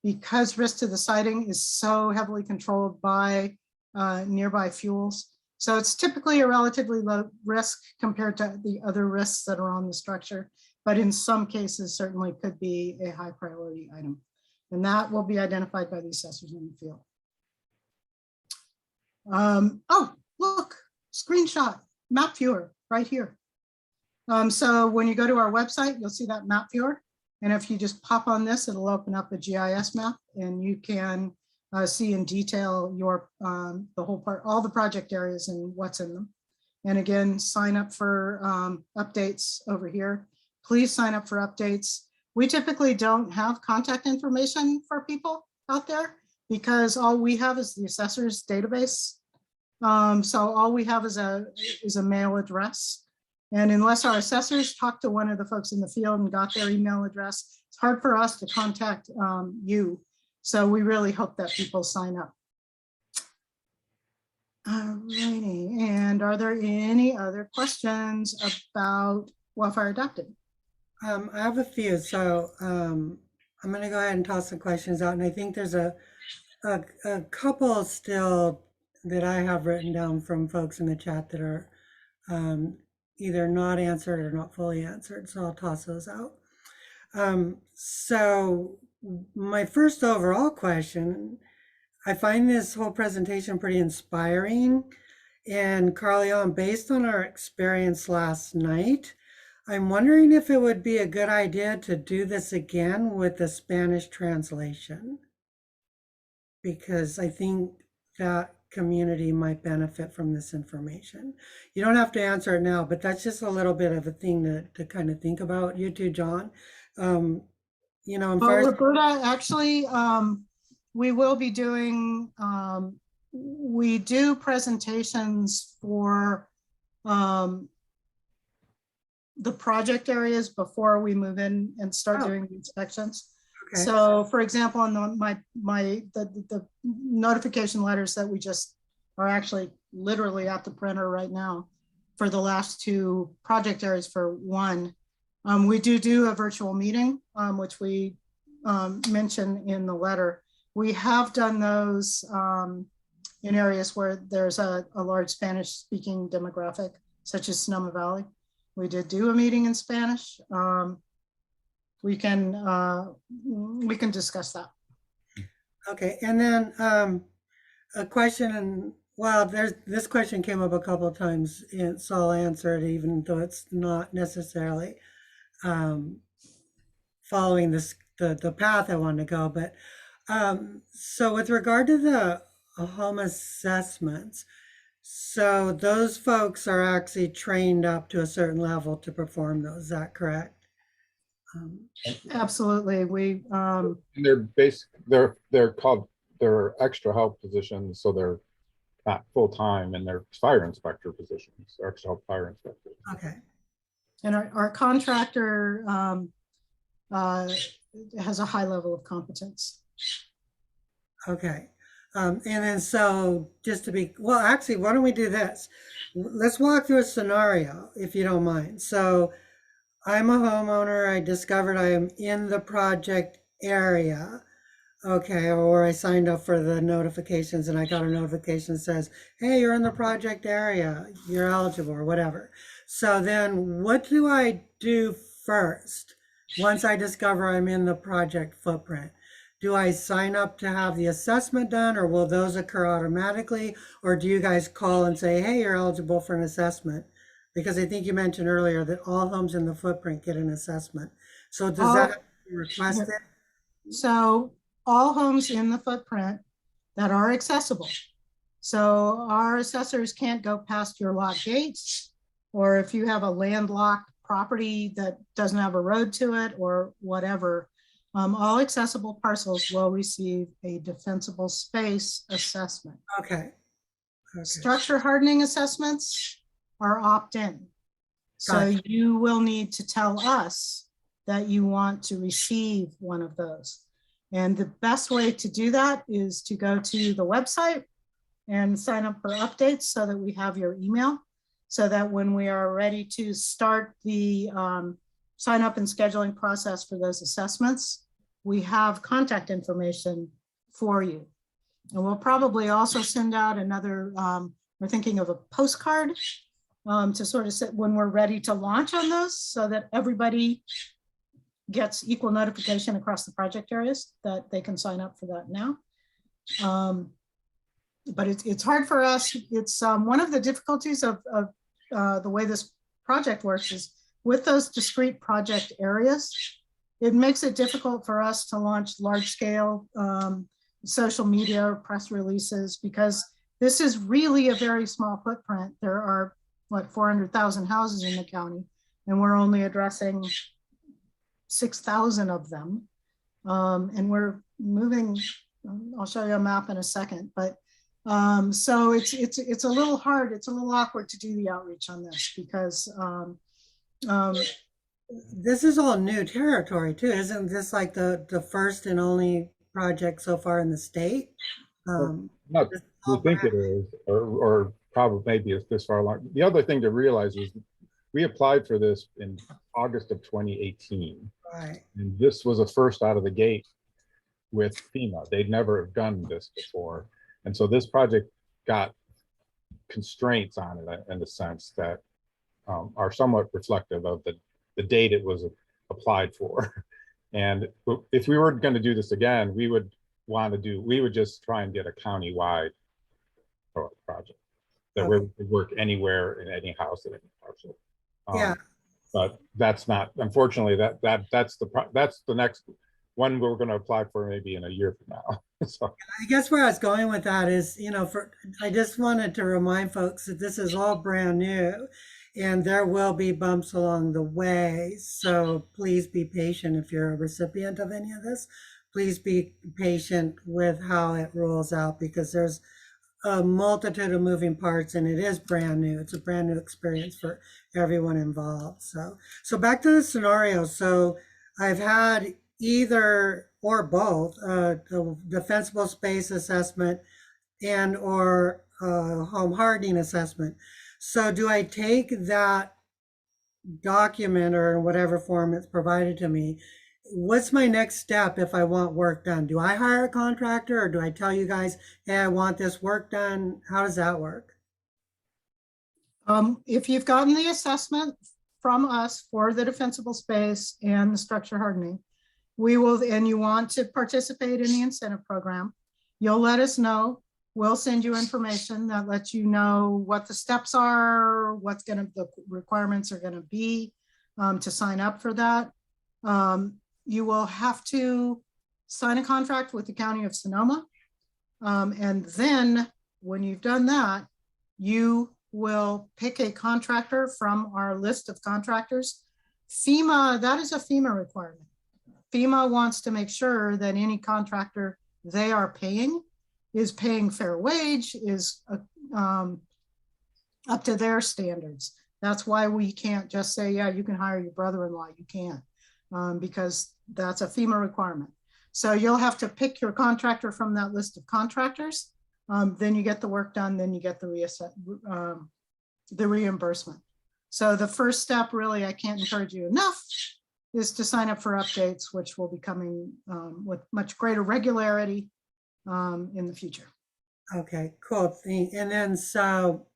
because risk to the siding is so heavily controlled by nearby fuels. So it's typically a relatively low risk compared to the other risks that are on the structure, but in some cases certainly could be a high priority item. And that will be identified by the assessors in the field. Oh, look, screenshot, map viewer right here. So when you go to our website, you'll see that map viewer. And if you just pop on this, it'll open up a GIS map and you can see in detail your the whole part, all the project areas and what's in them. And again, sign up for updates over here. Please sign up for updates. We typically don't have contact information for people out there because all we have is the assessor's database. So all we have is a mail address. And unless our assessors talk to one of the folks in the field and got their email address, it's hard for us to contact you. So we really hope that people sign up. Alrighty, and are there any other questions about Wildfire Adapted? I have a few, so I'm going to go ahead and toss some questions out. And I think there's a couple still that I have written down from folks in the chat that are either not answered or not fully answered. So I'll toss those out. So my first overall question, I find this whole presentation pretty inspiring. And Caerleon, based on our experience last night, I'm wondering if it would be a good idea to do this again with the Spanish translation, because I think that community might benefit from this information. You don't have to answer it now, but that's just a little bit of a thing to kind of think about. You too, John. You know, well, Roberta, actually, we will be doing, we do presentations for the project areas before we move in and start doing the inspections. Okay. So for example, on the notification letters that we just are actually literally at the printer right now for the last 2 project areas for 1, we do a virtual meeting, which we mention in the letter. We have done those in areas where there's a large Spanish speaking demographic, such as Sonoma Valley. We did do a meeting in Spanish. We can discuss that. Okay, and then a question, and well, this question came up a couple of times, and so I'll answer it even though it's not necessarily following the path I wanted to go. But so with regard to the home assessments, so those folks are actually trained up to a certain level to perform those. Is that correct? Absolutely. We, And they're extra help positions, so they're not full-time, and they're fire inspector positions, extra help fire inspector. Okay. and our contractor has a high level of competence. Okay. And then so just to be, well, actually, why don't we do this? Let's walk through a scenario, if you don't mind. So I'm a homeowner. I discovered I am in the project area. Okay, or I signed up for the notifications and I got a notification that says, hey, you're in the project area, you're eligible, or whatever. So then what do I do first once I discover I'm in the project footprint? Do I sign up to have the assessment done, or will those occur automatically? Or do you guys call and say, hey, you're eligible for an assessment? Because I think you mentioned earlier that all homes in the footprint get an assessment. So does that have to be requested? So all homes in the footprint that are accessible. So our assessors can't go past your lot gates, or if you have a landlocked property that doesn't have a road to it or whatever, all accessible parcels will receive a defensible space assessment. Okay. Structure hardening assessments are opt-in. So Gotcha. you will need to tell us that you want to receive one of those. And the best way to do that is to go to the website and sign up for updates so that we have your email, so that when we are ready to start the sign up and scheduling process for those assessments, we have contact information for you. And we'll probably also send out another, we're thinking of a postcard to sort of sit when we're ready to launch on those, so that everybody gets equal notification across the project areas that they can sign up for that now. But it's hard for us. It's one of the difficulties of the way this project works is with those discrete project areas, it makes it difficult for us to launch large scale social media or press releases, because this is really a very small footprint. There are, what, 400,000 houses in the county, and we're only addressing 6,000 of them. And we're moving, I'll show you a map in a second, but so it's a little hard, it's a little awkward to do the outreach on this, because this is all new territory too. Isn't this like the first and only project so far in the state? Not, we think it is, or probably maybe it's this far along. The other thing to realize is we applied for this in August of 2018. Right. And this was a first out of the gate with FEMA. They'd never done this before. And so this project got constraints on it in the sense that are somewhat reflective of the date it was applied for. And if we were going to do this again, we would just try and get a county-wide project that we would work anywhere in any house at any parcel. Yeah. But that's not, unfortunately, that's the next one we're going to apply for maybe in a year from now. So I guess where I was going with that is, I just wanted to remind folks that this is all brand new and there will be bumps along the way. So please be patient if you're a recipient of any of this. Please be patient with how it rolls out, because there's a multitude of moving parts and it is brand new. It's a brand new experience for everyone involved. So back to the scenario. So I've had either or both the defensible space assessment and or home hardening assessment. So do I take that document or in whatever form it's provided to me? What's my next step if I want work done? Do I hire a contractor, or do I tell you guys, hey, I want this work done? How does that work? If you've gotten the assessment from us for the defensible space and the structure hardening, we will, and you want to participate in the incentive program, you'll let us know. We'll send you information that lets you know what the steps are, the requirements are going to be to sign up for that. you will have to sign a contract with the County of Sonoma. And then when you've done that, you will pick a contractor from our list of contractors. FEMA, that is a FEMA requirement. FEMA wants to make sure that any contractor they are paying is paying fair wage, is up to their standards. That's why we can't just say, yeah, you can hire your brother-in-law. You can't, because that's a FEMA requirement. So you'll have to pick your contractor from that list of contractors. Then you get the work done, then you get the reimbursement. So the first step, really, I can't encourage you enough, is to sign up for updates, which will be coming with much greater regularity in the future. Okay, cool. And then so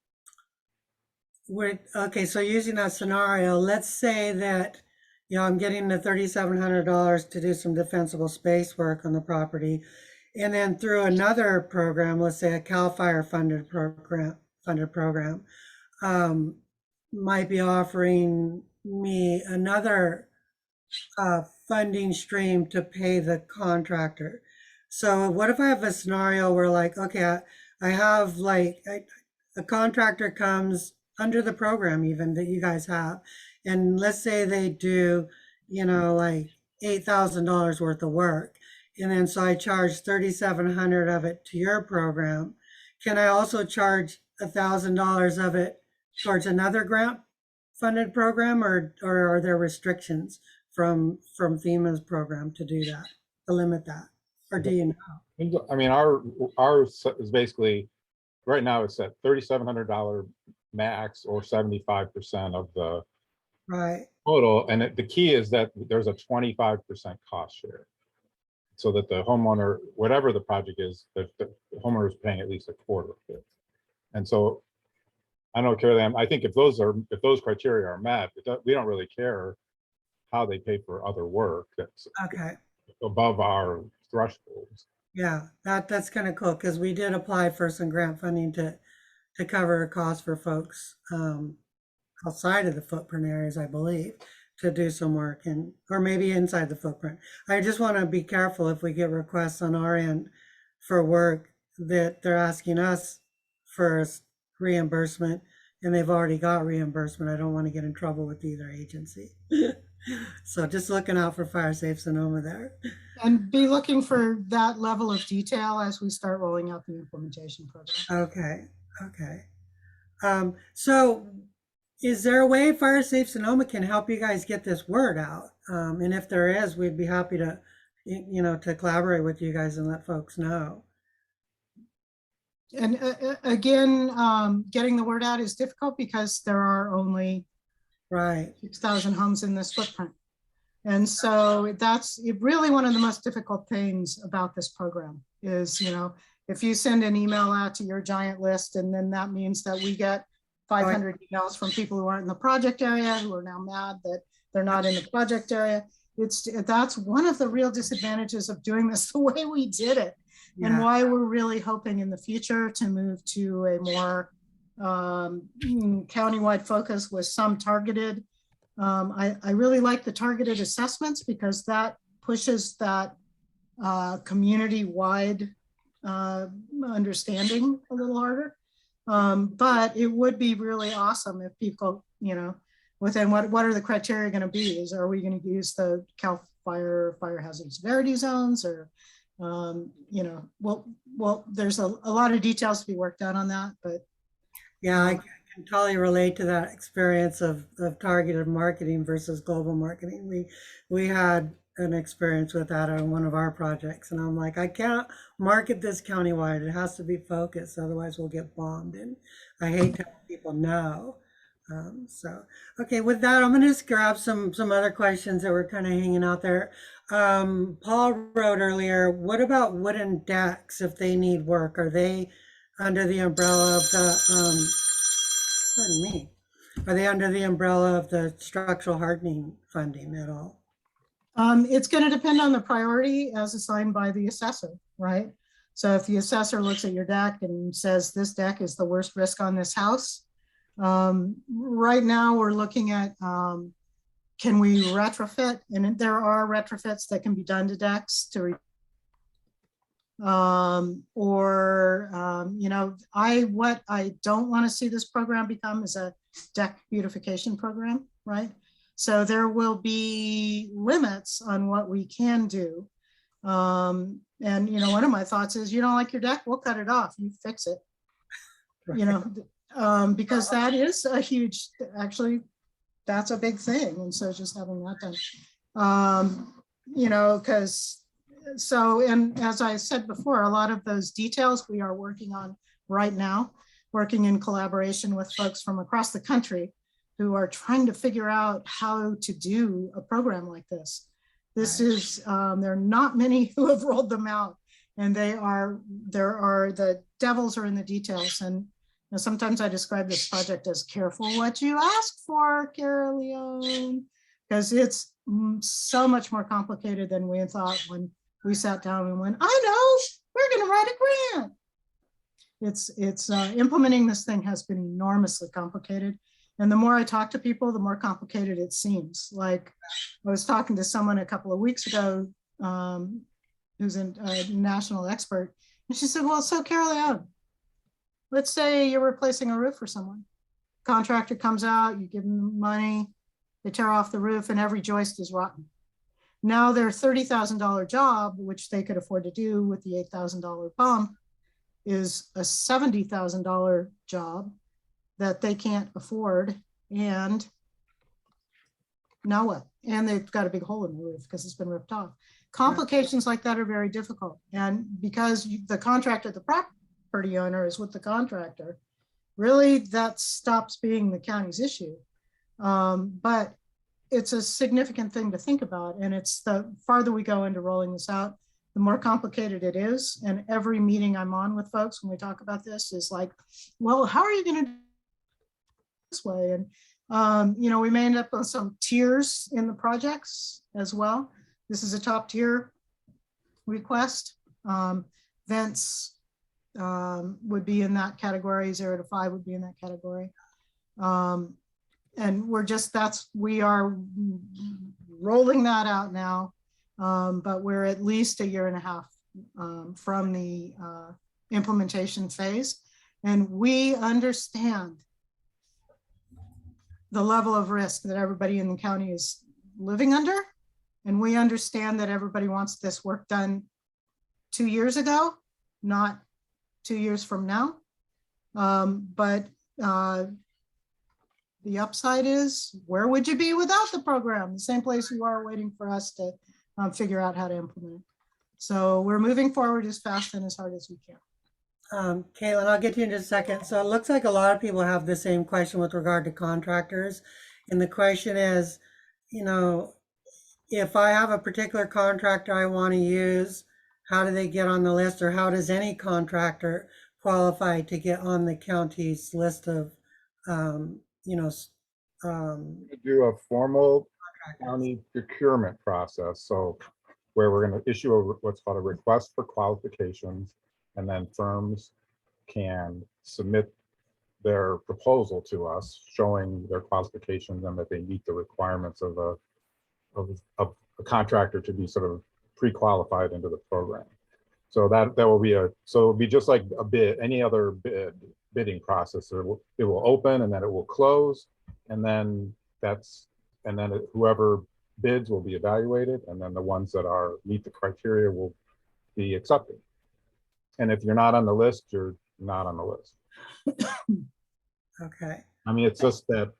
so using that scenario, let's say that, you know, I'm getting the $3,700 to do some defensible space work on the property. And then through another program, let's say a CAL FIRE funded program, might be offering me another funding stream to pay the contractor. So what if I have a scenario where, like, okay, I have like a contractor comes under the program even that you guys have, and let's say they do, you know, like $8,000 worth of work. And then so I charge $3,700 of it to your program. Can I also charge $1,000 of it towards another grant funded program, or are there restrictions from FEMA's program to do that, to limit that? Or do you know? I mean, ours is basically, right now it's at $3,700 max, or 75% of the Right. total. And the key is that there's a 25% cost share, so that the homeowner, whatever the project is, the homeowner is paying at least a quarter of it. And so I don't know, Caerleon, I think if those criteria are met, we don't really care how they pay for other work that's Okay. above our thresholds. Yeah, that's kind of cool, because we did apply for some grant funding to cover costs for folks outside of the footprint areas, I believe, to do some work, and or maybe inside the footprint. I just want to be careful if we get requests on our end for work that they're asking us for reimbursement and they've already got reimbursement. I don't want to get in trouble with either agency. So just looking out for Fire Safe Sonoma there. And be looking for that level of detail as we start rolling out the implementation program. Okay. So is there a way Fire Safe Sonoma can help you guys get this word out? And if there is, we'd be happy to, you know, to collaborate with you guys and let folks know. And again, getting the word out is difficult because there are only Right. 6,000 homes in this footprint. And so that's really one of the most difficult things about this program is, you know, if you send an email out to your giant list, and then that means that we get 500 emails from people who aren't in the project area, who are now mad that they're not in the project area. That's one of the real disadvantages of doing this the way we did it. Yeah. And why we're really hoping in the future to move to a more countywide focus with some targeted. I really like the targeted assessments because that pushes that community-wide understanding a little harder. But it would be really awesome if people, you know, within what are the criteria going to be? Are we going to use the CAL fire hazard severity zones, or you know, well, there's a lot of details to be worked out on that, but yeah, I can totally relate to that experience of targeted marketing versus global marketing. We had an experience with that on one of our projects, and I'm like, I can't market this countywide. It has to be focused, otherwise we'll get bombed. And I hate telling people no. So okay, with that, I'm gonna just grab some other questions that were kind of hanging out there. Paul wrote earlier, what about wooden decks if they need work? Are they under the umbrella of the pardon me, are they under the umbrella of the structural hardening funding at all? It's going to depend on the priority as assigned by the assessor, right? So if the assessor looks at your deck and says this deck is the worst risk on this house, right now we're looking at can we retrofit? And there are retrofits that can be done to decks to you know, what I don't want to see this program become is a deck beautification program, right? So there will be limits on what we can do. And you know, one of my thoughts is, you don't like your deck, we'll cut it off, you fix it. You know, because that is a huge, actually, that's a big thing. And so just having that done, you know, because so, and as I said before, a lot of those details we are working on right now, working in collaboration with folks from across the country who are trying to figure out how to do a program like this. This is, there are not many who have rolled them out, and the devils are in the details. And you know, sometimes I describe this project as careful what you ask for, Caerleon, because it's so much more complicated than we thought when we sat down and went, I know, we're going to write a grant. It's implementing this thing has been enormously complicated. And the more I talk to people, the more complicated it seems. Like I was talking to someone a couple of weeks ago who's a national expert. And she said, well, so Caerleon, let's say you're replacing a roof for someone. Contractor comes out, you give them money, they tear off the roof and every joist is rotten. Now their $30,000 job, which they could afford to do with the $8,000 bump, is a $70,000 job that they can't afford. And now what? And they've got a big hole in the roof because it's been ripped off. Complications like that are very difficult. And because the contract of the property owner is with the contractor, really that stops being the county's issue. But it's a significant thing to think about. And it's the farther we go into rolling this out, the more complicated it is. And every meeting I'm on with folks when we talk about this is like, well, how are you going to do this way? And, you know, we may end up on some tiers in the projects as well. This is a top tier request. Vents would be in that category, 0 to 5 would be in that category. And we're just, we are rolling that out now, but we're at least 1.5 years from the implementation phase. And we understand the level of risk that everybody in the county is living under. And we understand that everybody wants this work done 2 years ago, not 2 years from now. But the upside is, where would you be without the program? The same place you are waiting for us to figure out how to implement it. So we're moving forward as fast and as hard as we can. Caitlin, I'll get to you in just a second. So it looks like a lot of people have the same question with regard to contractors. And the question is, you know, if I have a particular contractor I want to use, how do they get on the list, or how does any contractor qualify to get on the county's list of, you know, Do a formal county procurement process. So where we're going to issue what's called a request for qualifications, and then firms can submit their proposal to us showing their qualifications and that they meet the requirements of a contractor to be sort of pre-qualified into the program. So that will be so it'll be just like a bid, any other bidding process. It will open and then it will close, and then whoever bids will be evaluated, and then the ones that meet the criteria will be accepted. And if you're not on the list, you're not on the list. Okay. I mean, it's just that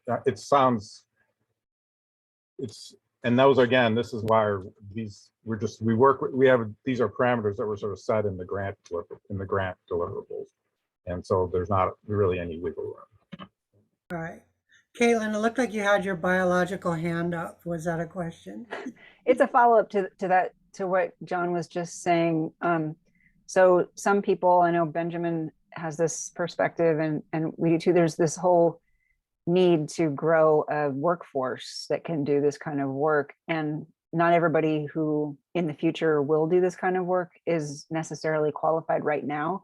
and those, again, this is why these these are parameters that were sort of set in the grant deliverables. And so there's not really any wiggle room. All right. Caitlin, it looked like you had your biological hand up. Was that a question? It's a follow-up to what John was just saying. So some people, I know Benjamin has this perspective, and we do too. There's this whole need to grow a workforce that can do this kind of work. And not everybody who in the future will do this kind of work is necessarily qualified right now.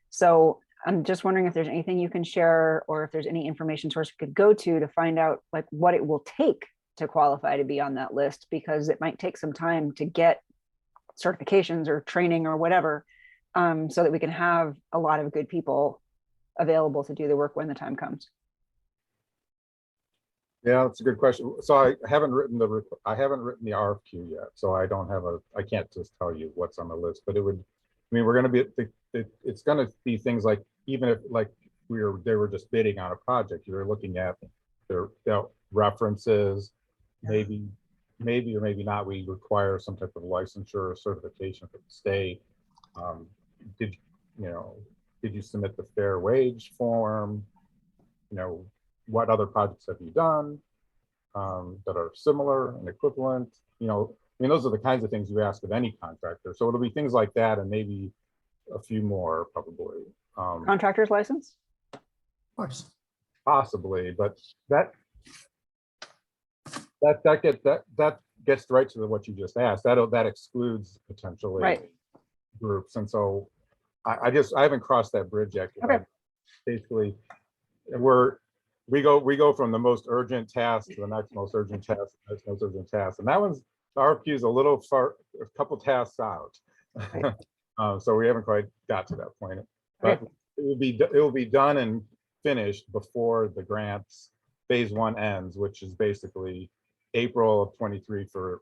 So I'm just wondering if there's anything you can share, or if there's any information source you could go to find out like what it will take to qualify to be on that list, because it might take some time to get certifications or training or whatever, so that we can have a lot of good people available to do the work when the time comes. Yeah, that's a good question. So I haven't written the RFQ yet, so I can't just tell you what's on the list, but it would, I mean, we're going to be, it's going to be things like, even if like they were just bidding on a project, you're looking at their references, maybe or maybe not, we require some type of licensure or certification from the state. Did you submit the fair wage form? What other projects have you done that are similar and equivalent? Those are the kinds of things you ask of any contractor. So it'll be things like that, and maybe a few more probably. Contractor's license? Of course. Possibly, but that gets right to what you just asked. That excludes potentially Right. groups, and so I haven't crossed that bridge yet. Okay. Basically, we go from the most urgent task to the next most urgent task, next most urgent task, and that one's, the RFQ is a little far, a couple tasks out. Right. So we haven't quite got to that point, but it will be done and finished before the grants phase 1 ends, which is basically April of 23 for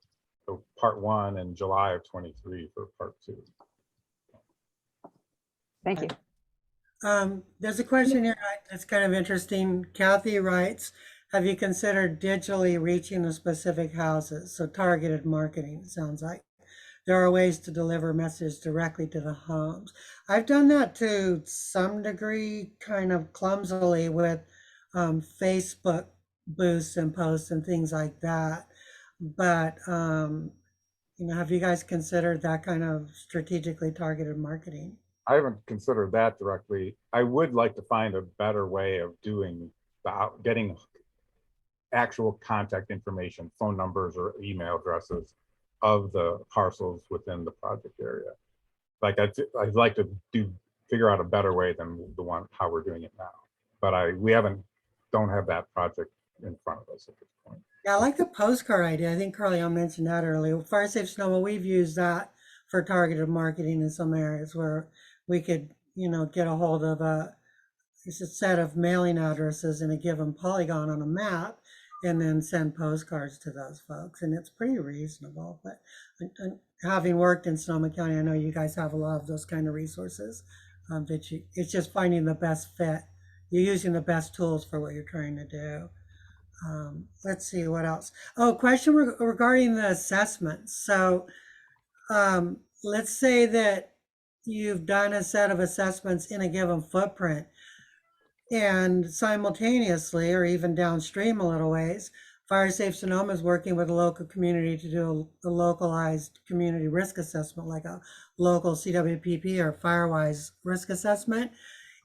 part 1 and July of 23 for part 2. Thank you. There's a question here that's kind of interesting. Kathy writes, have you considered digitally reaching the specific houses? So targeted marketing, it sounds like. There are ways to deliver messages directly to the homes. I've done that to some degree, kind of clumsily, with Facebook boosts and posts and things like that. But, have you guys considered that kind of strategically targeted marketing? I haven't considered that directly. I would like to find a better way of getting actual contact information, phone numbers or email addresses of the parcels within the project area. Like I'd like to figure out a better way than how we're doing it now. But we don't have that project in front of us at this point. Yeah, I like the postcard idea. I think Caerleon mentioned that earlier. Fire Safe Sonoma, we've used that for targeted marketing in some areas where we could, get a hold of a set of mailing addresses in a given polygon on a map, and then send postcards to those folks. And it's pretty reasonable. But having worked in Sonoma County, I know you guys have a lot of those kind of resources. It's just finding the best fit. You're using the best tools for what you're trying to do. Let's see what else. Oh, question regarding the assessments. So let's say that you've done a set of assessments in a given footprint, and simultaneously, or even downstream a little ways, Fire Safe Sonoma is working with a local community to do a localized community risk assessment, like a local CWPP or FireWise risk assessment.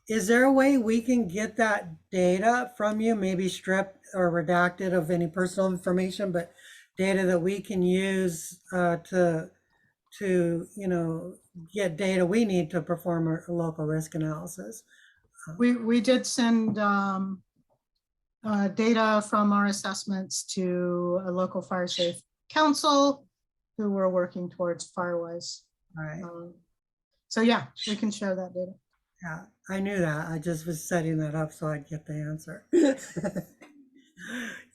Is there a way we can get that data from you, maybe stripped or redacted of any personal information, but data that we can use to get data we need to perform a local risk analysis? We did send data from our assessments to a local fire safe council who were working towards FireWise. Right. So yeah, we can share that data. Yeah, I knew that. I just was setting that up so I'd get the answer.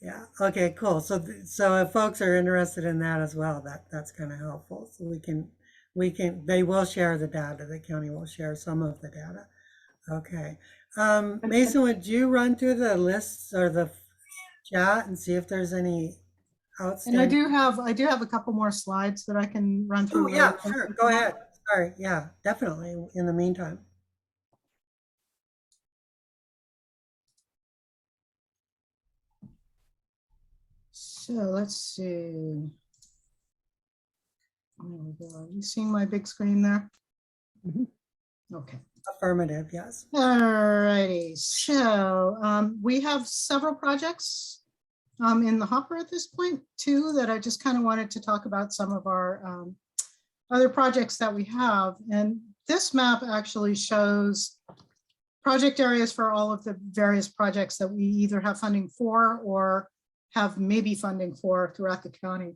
Yeah. Okay, cool. So if folks are interested in that as well, that's kind of helpful. So they will share the data. The county will share some of the data. Okay. Mason, would you run through the lists or the chat and see if there's any outstanding? And I do have a couple more slides that I can run through. Oh, yeah, sure. Go ahead. Sorry. Yeah, definitely. In the meantime. So let's see. There we go. You seeing my big screen there? Okay. Affirmative, yes. All righty. So we have several projects in the hopper at this point too, that I just kind of wanted to talk about some of our other projects that we have. And this map actually shows project areas for all of the various projects that we either have funding for or have maybe funding for throughout the county.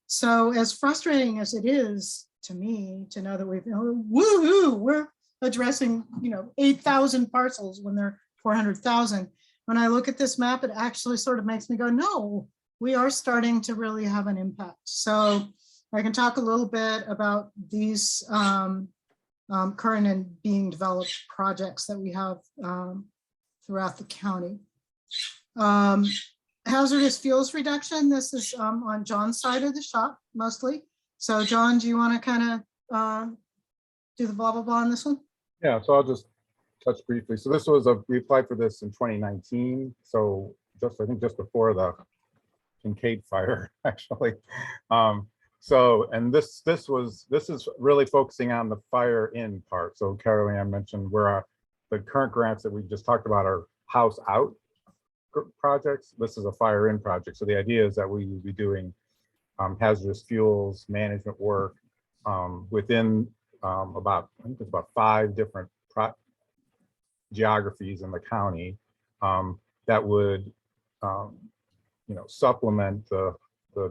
So as frustrating as it is to me to know that we're addressing 8,000 parcels when they're 400,000. When I look at this map, it actually sort of makes me go, no, we are starting to really have an impact. So I can talk a little bit about these current and being developed projects that we have throughout the county. Hazardous fuels reduction, this is on John's side of the shop mostly. So John, do you want to kind of do the blah, blah, blah on this one? Yeah, so I'll just touch briefly. So this was we applied for this in 2019. So I think just before the Kincaid fire, actually. And this is really focusing on the fire in part. So Caerleon mentioned where the current grants that we just talked about are house out projects. This is a fire in project. So the idea is that we will be doing hazardous fuels management work within I think it's about 5 different geographies in the county that would supplement the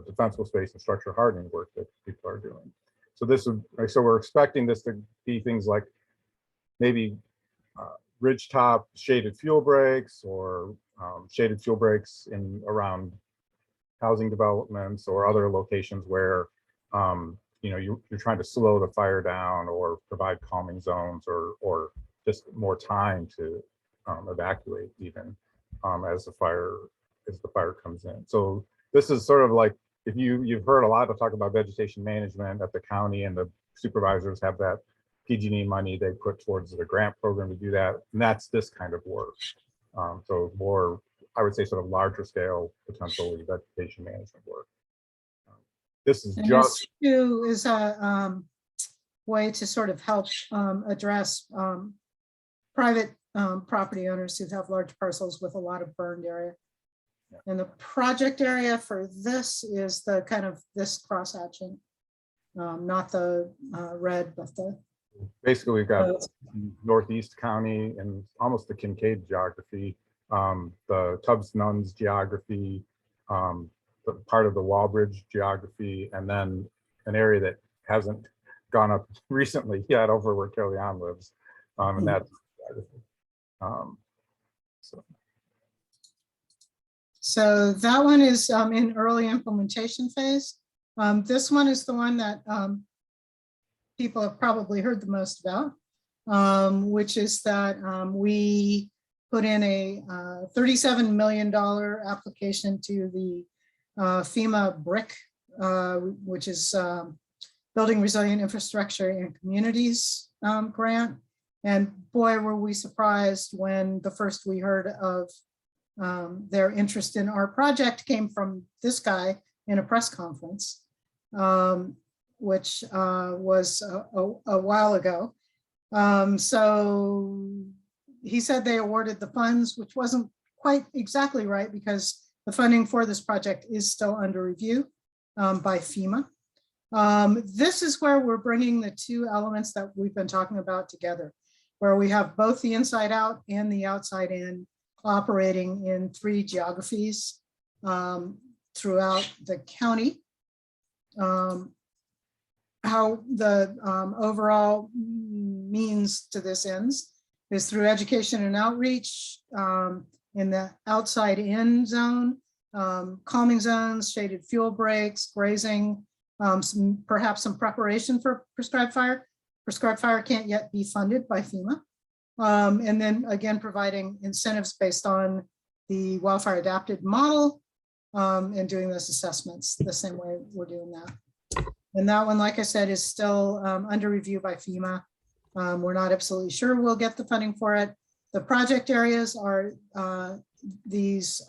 defensible space and structure hardening work that people are doing. So we're expecting this to be things like maybe ridgetop shaded fuel breaks or shaded fuel breaks around housing developments or other locations where you're trying to slow the fire down or provide calming zones or just more time to evacuate even as the fire comes in. So this is sort of like, if you've heard a lot of talk about vegetation management at the county, and the supervisors have that PG&E money they put towards the grant program to do that, and that's this kind of work. So more, I would say, sort of larger scale, potentially vegetation management work. This is And just this too is a way to sort of help address private property owners who have large parcels with a lot of burned area. And the project area for this is the kind of this cross hatching, not the red, but the basically we've got Northeast County and almost the Kincaid geography, the Tubbs Nuns geography, the part of the Walbridge geography, and then an area that hasn't gone up recently yet over where Caerleon lives, and that's So that one is in early implementation phase. This one is the one that people have probably heard the most about, which is that we put in a $37 million application to the FEMA BRIC, which is Building Resilient Infrastructure in Communities grant. And boy, were we surprised when the first we heard of their interest in our project came from this guy in a press conference, which was a while ago. So he said they awarded the funds, which wasn't quite exactly right because the funding for this project is still under review by FEMA. This is where we're bringing the two elements that we've been talking about together, where we have both the inside out and the outside in operating in 3 geographies throughout the county. How the overall means to this ends is through education and outreach in the outside in zone, calming zones, shaded fuel breaks, grazing, perhaps some preparation for prescribed fire. Prescribed fire can't yet be funded by FEMA. And then again, providing incentives based on the Wildfire Adapted model and doing those assessments the same way we're doing that. And that one, like I said, is still under review by FEMA. We're not absolutely sure we'll get the funding for it. The project areas are these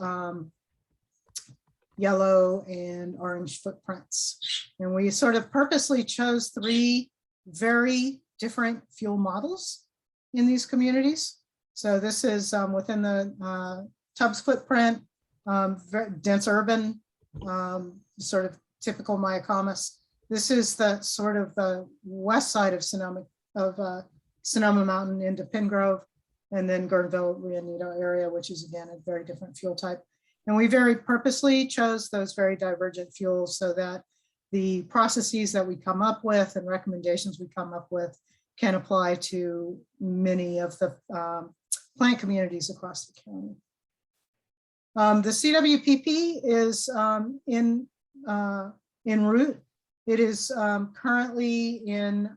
yellow and orange footprints. And we sort of purposely chose 3 very different fuel models in these communities. So this is within the Tubbs footprint, dense urban, sort of typical Mayacamas. This is the sort of the west side of Sonoma Mountain into Pin Grove, and then Guerneville, Rio Neto area, which is again a very different fuel type. And we very purposely chose those very divergent fuels so that the processes that we come up with and recommendations we come up with can apply to many of the plant communities across the county. The CWPP is in route. It is currently in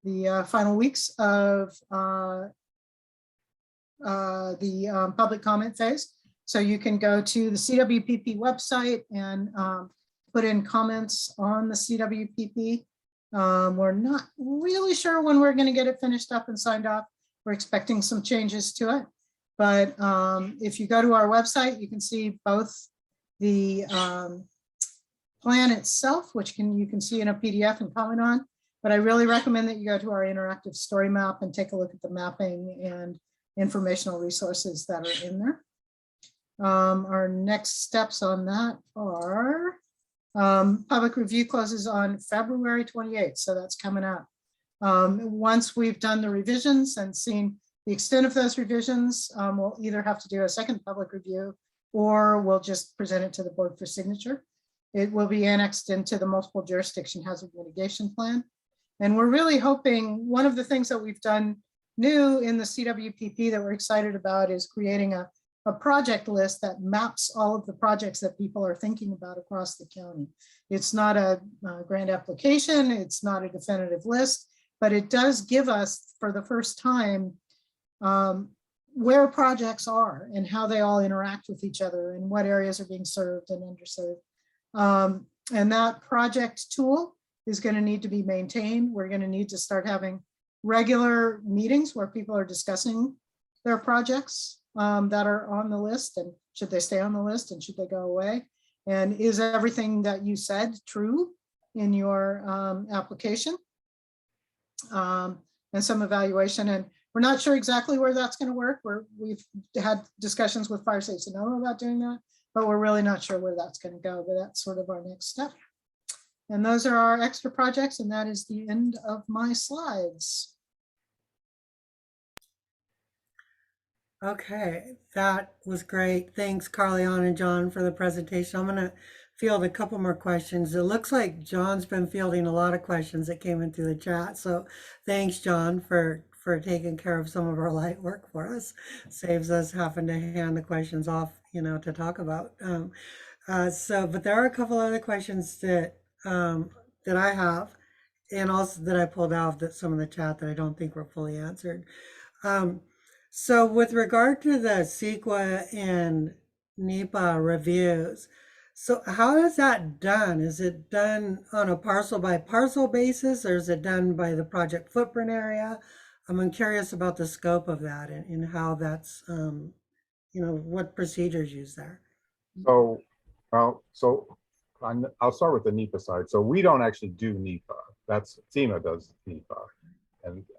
the final weeks of the public comment phase. So you can go to the CWPP website and put in comments on the CWPP. We're not really sure when we're going to get it finished up and signed off. We're expecting some changes to it. But if you go to our website, you can see both the plan itself, which you can see in a PDF and comment on. But I really recommend that you go to our interactive story map and take a look at the mapping and informational resources that are in there. Our next steps on that are public review closes on February 28th, so that's coming up. Once we've done the revisions and seen the extent of those revisions, we'll either have to do a second public review or we'll just present it to the board for signature. It will be annexed into the multiple jurisdiction hazard mitigation plan. And we're really hoping, one of the things that we've done new in the CWPP that we're excited about is creating a project list that maps all of the projects that people are thinking about across the county. It's not a grant application, it's not a definitive list, but it does give us for the first time where projects are and how they all interact with each other and what areas are being served and underserved. And that project tool is going to need to be maintained. We're going to need to start having regular meetings where people are discussing their projects that are on the list, and should they stay on the list and should they go away? And is everything that you said true in your application? And some evaluation. And we're not sure exactly where that's going to work. We've had discussions with Fire Safe Sonoma about doing that, but we're really not sure where that's going to go. But that's sort of our next step. And those are our extra projects, and that is the end of my slides. Okay, that was great. Thanks, Caerleon and John, for the presentation. I'm going to field a couple more questions. It looks like John's been fielding a lot of questions that came in through the chat. So thanks, John, for taking care of some of our light work for us. Saves us having to hand the questions off, to talk about. But there are a couple other questions that I have, and also that I pulled out of some of the chat that I don't think were fully answered. So with regard to the CEQA and NEPA reviews, so how is that done? Is it done on a parcel by parcel basis, or is it done by the project footprint area? I'm curious about the scope of that and how that's, what procedures used there. So, I'll start with the NEPA side. So we don't actually do NEPA. That's FEMA does NEPA.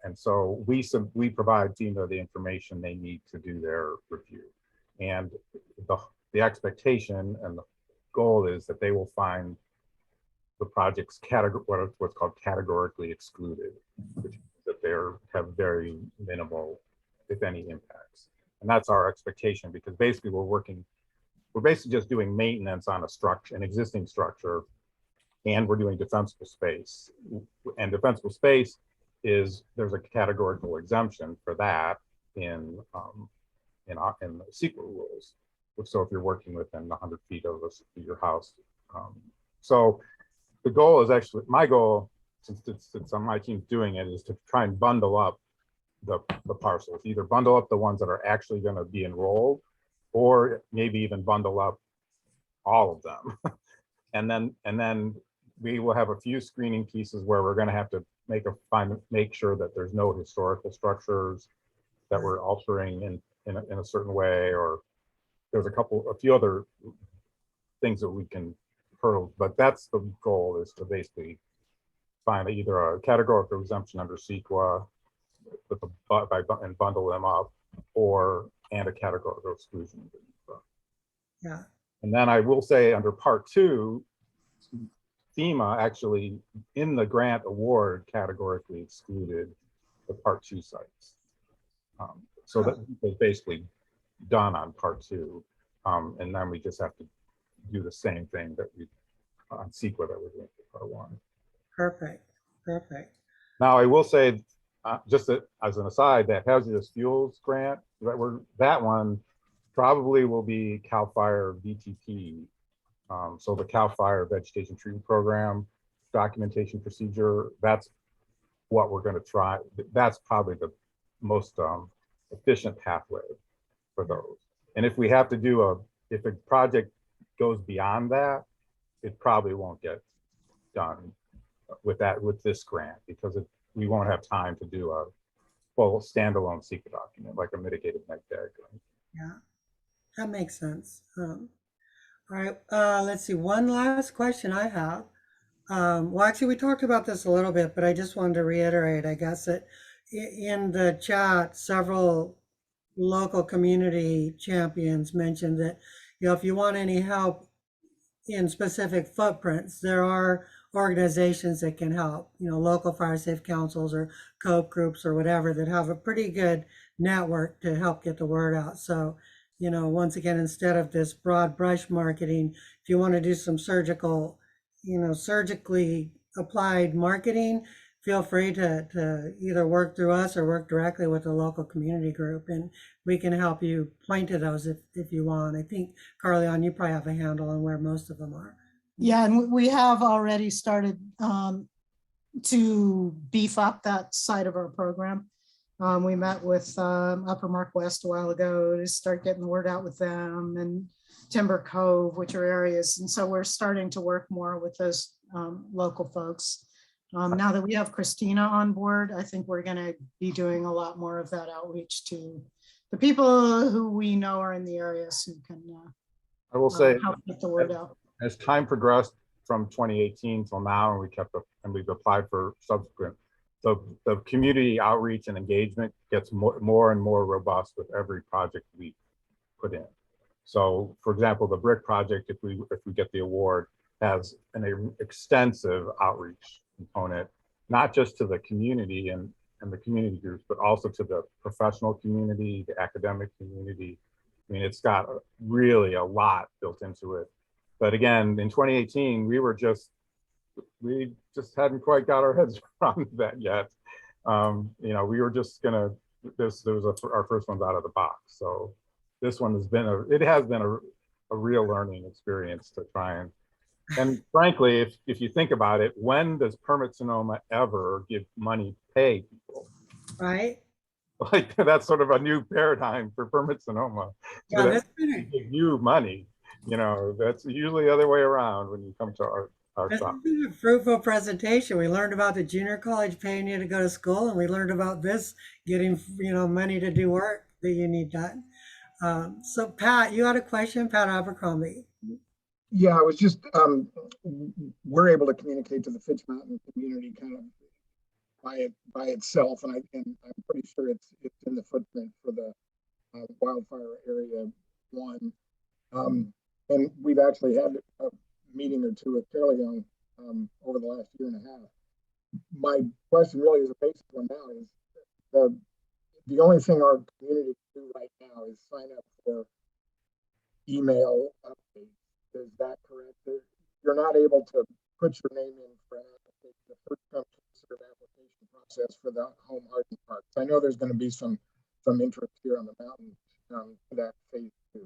And so we provide FEMA the information they need to do their review. And the expectation and the goal is that they will find the project's what's called categorically excluded, which means that they have very minimal, if any, impacts. And that's our expectation, because basically we're basically just doing maintenance on an existing structure, and we're doing defensible space. And defensible space there's a categorical exemption for that in the CEQA rules. So if you're working within 100 feet of your house. So the goal is actually, my goal, since my team's doing it, is to try and bundle up the parcels, either bundle up the ones that are actually going to be enrolled, or maybe even bundle up all of them. and then we will have a few screening pieces where we're going to have to make sure that there's no historical structures that we're altering in a certain way, or there's a few other things that we can hurdle. But that's the goal, is to basically find either a categorical exemption under CEQA and bundle them up, and a categorical exclusion. Yeah. And then I will say, under part 2, FEMA actually, in the grant award, categorically excluded the part 2 sites. So that was basically done on part 2. And then we just have to do the same thing that we on CEQA that we're doing for part one. Perfect, perfect. Now, I will say, just as an aside, that hazardous fuels grant, that one probably will be CAL FIRE VTP. So the CAL FIRE vegetation treatment program documentation procedure, that's what we're going to try. That's probably the most efficient pathway for those. And if we have to do if a project goes beyond that, it probably won't get done with this grant, because we won't have time to do a full standalone CEQA document like a mitigated neg deck. Yeah, that makes sense. All right, let's see. One last question I have. Well, actually, we talked about this a little bit, but I just wanted to reiterate, I guess, that in the chat, several local community champions mentioned that, if you want any help in specific footprints, there are organizations that can help, local fire safe councils or COPE groups or whatever, that have a pretty good network to help get the word out. So, once again, instead of this broad brush marketing, if you want to do some surgically applied marketing, feel free to either work through us or work directly with a local community group, and we can help you point to those if you want. I think, Caerleon, you probably have a handle on where most of them are. Yeah, and we have already started to beef up that side of our program. We met with Upper Mark West a while ago to start getting the word out with them, and Timber Cove, which are areas. And so we're starting to work more with those local folks. Now that we have Christina on board, I think we're going to be doing a lot more of that outreach to the people who we know are in the areas who can I will say, help get the word out. as time progressed from 2018 till now, and we've applied for subsequent, the community outreach and engagement gets more and more robust with every project we put in. So, for example, the brick project, if we get the award, has an extensive outreach component, not just to the community and the community groups, but also to the professional community, the academic community. I mean, it's got really a lot built into it. But again, in 2018, we just hadn't quite got our heads around that yet. We were just gonna, our first one's out of the box. So this one has been a real learning experience to try and frankly, if you think about it, when does Permit Sonoma ever give money to pay people? Right? Like, that's sort of a new paradigm for Permit Sonoma. Yeah, So that's they give you money. That's usually the other way around when you come to our shop. been a fruitful presentation. We learned about the junior college paying you to go to school, and we learned about this getting, money to do work that you need done. So Pat, you had a question, Pat Abercrombie. Yeah, I was just, we're able to communicate to the Fitch Mountain community kind of by itself, and I'm pretty sure it's in the footprint for the wildfire area 1. And we've actually had a meeting or two with Caerleon over the last year and a half. My question really is a basic one now, is the only thing our community can do right now is sign up for email updates. Is that correct? You're not able to put your name in for an application, the first come serve application process for the home hardening parks. I know there's going to be some interest here on the mountain for that phase 2.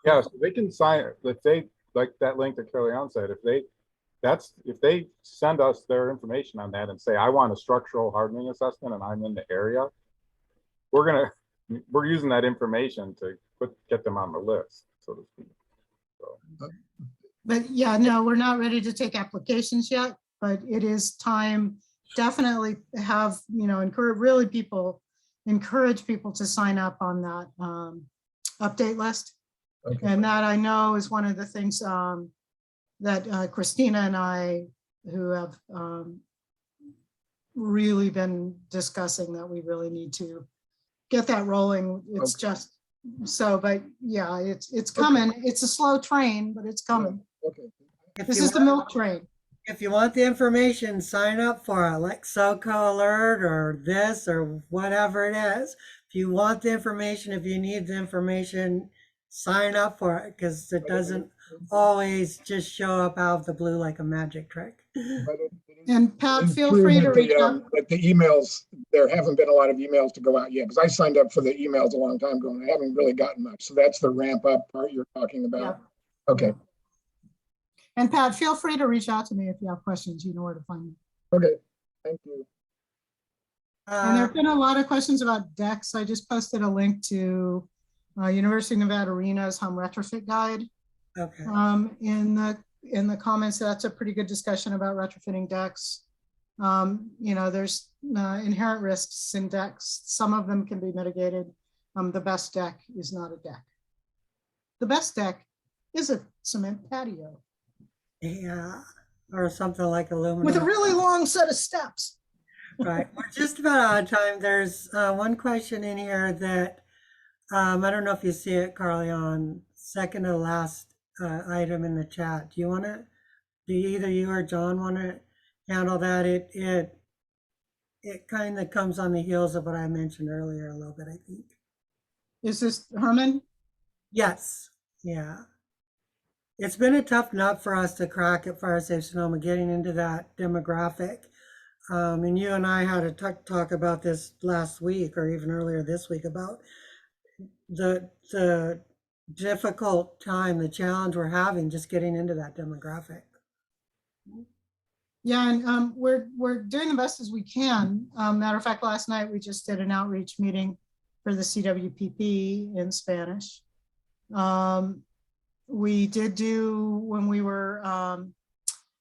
Yeah, so they can sign, if they, like that link that Caerleon said, if they send us their information on that and say, I want a structural hardening assessment and I'm in the area, we're using that information to get them on the list, so to speak. So. But yeah, no, we're not ready to take applications yet, but it is time. Definitely have, encourage people to sign up on that update list. Okay. And that, I know, is one of the things that Christina and I, who have really been discussing, that we really need to get that rolling. It's just so, but yeah, it's coming. Okay. It's a slow train, but it's coming. Okay. This is the milk train. If you want the information, sign up for it, like SoCo Alert or this or whatever it is. If you want the information, if you need the information, sign up for it because it doesn't always just show up out of the blue like a magic trick. But it is- And Pat, it is feel true free that to reach out. That the emails, there haven't been a lot of emails to go out yet, because I signed up for the emails a long time ago and I haven't really gotten much. So that's the ramp up part you're talking about. Okay, And Pat, feel free to reach out to me if you have questions. You know where to find me. okay, thank you. And there have been a lot of questions about decks. I just posted a link to University of Nevada Rena's home retrofit guide Okay. in the comments. That's a pretty good discussion about retrofitting decks. You know, there's inherent risks in decks. Some of them can be mitigated. The best deck is not a deck. The best deck is a cement patio Yeah. Or something like aluminum. with a really long set of steps. Right. We're just about out of time. There's one question in here that I don't know if you see it, Caerleon, second to last item in the chat. Do you want to, do either you or John want to handle that? It kind of comes on the heels of what I mentioned earlier a little bit, I think. Is this Herman? Yes. Yeah. It's been a tough nut for us to crack at Fire Safe Sonoma, getting into that demographic. And you and I had a talk about this last week or even earlier this week about the difficult time, the challenge we're having just getting into that demographic. Yeah, and we're doing the best as we can. Matter of fact, last night we just did an outreach meeting for the CWPP in Spanish. We did do, when we were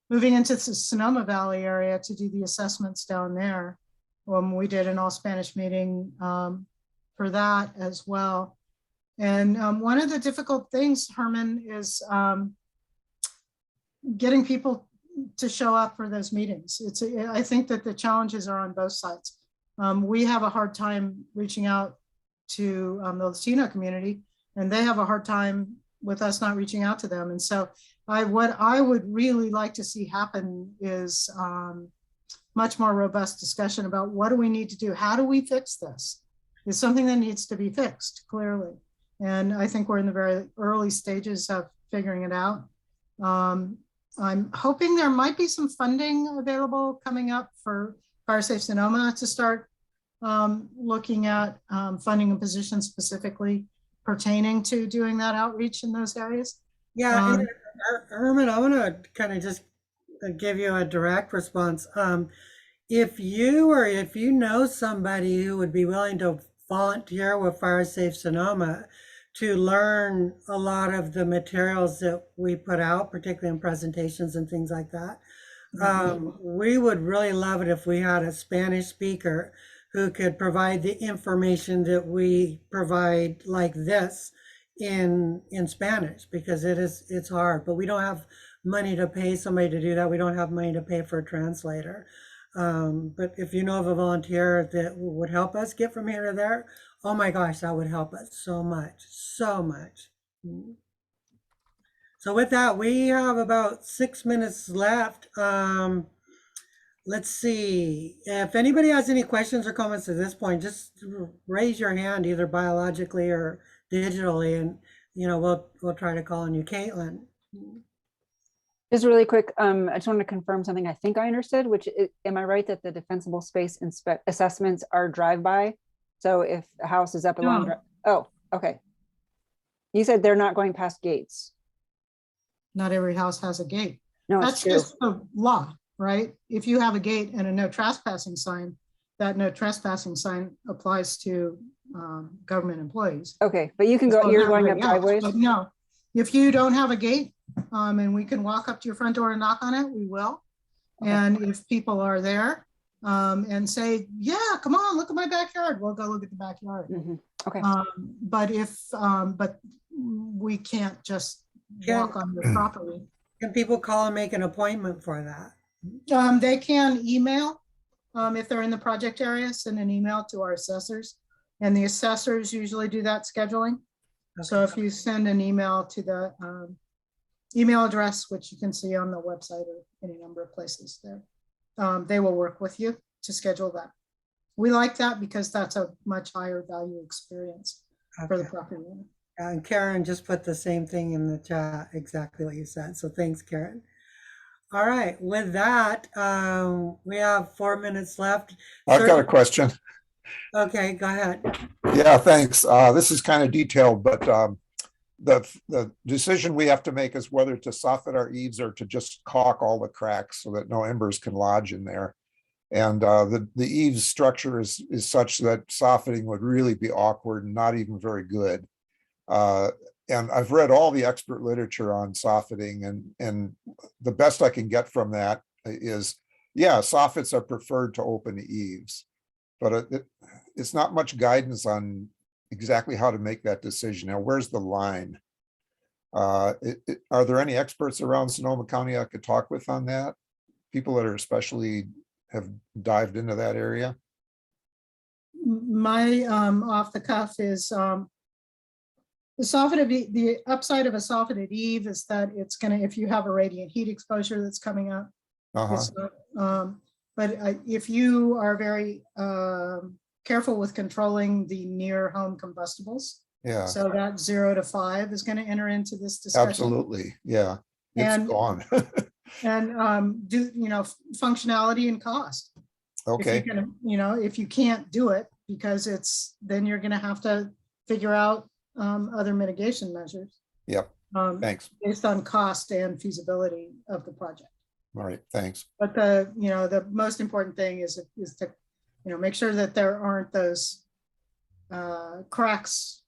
moving into the Sonoma Valley area to do the assessments down there, we did an all Spanish meeting for that as well. And one of the difficult things, Herman, is getting people to show up for those meetings. I think that the challenges are on both sides. We have a hard time reaching out to the Latino community, and they have a hard time with us not reaching out to them. And so what I would really like to see happen is much more robust discussion about what do we need to do? How do we fix this? It's something that needs to be fixed, clearly. And I think we're in the very early stages of figuring it out. I'm hoping there might be some funding available coming up for Fire Safe Sonoma to start looking at funding a position specifically pertaining to doing that outreach in those areas. Yeah, and Herman, I want to kind of just give you a direct response. If you know somebody who would be willing to volunteer with Fire Safe Sonoma to learn a lot of the materials that we put out, particularly in presentations and things like that, we would really love it if we had a Spanish speaker who could provide the information that we provide like this in Spanish, because it's hard, but we don't have money to pay somebody to do that. We don't have money to pay for a translator. But if you know of a volunteer that would help us get from here to there, oh my gosh, that would help us so much, so much. So with that, we have about 6 minutes left. Let's see, if anybody has any questions or comments at this point, just raise your hand either biologically or digitally, and we'll try to call on you. Caitlin. Just really quick, I just want to confirm something I think I understood, which is, am I right that the defensible space assessments are drive-by? So if a house is up along, oh, okay. You said they're not going past gates. Not every house has a gate. No, that's just the law, right? If you have a gate and a no trespassing sign, that no trespassing sign applies to government employees. Okay, but you can go, you're going up driveways? But no, if you don't have a gate and we can walk up to your front door and knock on it, we will. Okay. And if people are there and say, yeah, come on, look at my backyard, we'll go look at the backyard. Mm-hmm. Okay. But we can't just walk on your property. Can people call and make an appointment for that? They can email if they're in the project area, send an email to our assessors, and the assessors usually do that scheduling. Okay. So if you send an email to the email address, which you can see on the website or any number of places there, they will work with you to schedule that. We like that because that's a much higher value experience for the property owner. And Karen just put the same thing in the chat, exactly what you said. So thanks, Karen. All right, with that, we have 4 minutes left. I've got a question. Okay, go ahead. Yeah, thanks. This is kind of detailed, but the decision we have to make is whether to soften our eaves or to just caulk all the cracks so that no embers can lodge in there. And the eaves structure is such that softening would really be awkward and not even very good. And I've read all the expert literature on softening, and the best I can get from that is, yeah, soffits are preferred to open eaves, but it's not much guidance on exactly how to make that decision. Now, where's the line? Are there any experts around Sonoma County I could talk with on that? People that are especially have dived into that area? My off the cuff is the upside of a softened eave is that it's gonna, if you have a radiant heat exposure that's coming up, it's not, but if you are very careful with controlling the near home combustibles, Yeah, so that 0 to 5 is going to enter into this discussion. absolutely. Yeah, it's And- gone. And do, functionality and cost. Okay, If you're gonna, if you can't do it because then you're gonna have to figure out other mitigation measures. yep, thanks. Based on cost and feasibility of the project. All right, thanks. But the most important thing is to, make sure that there aren't those cracks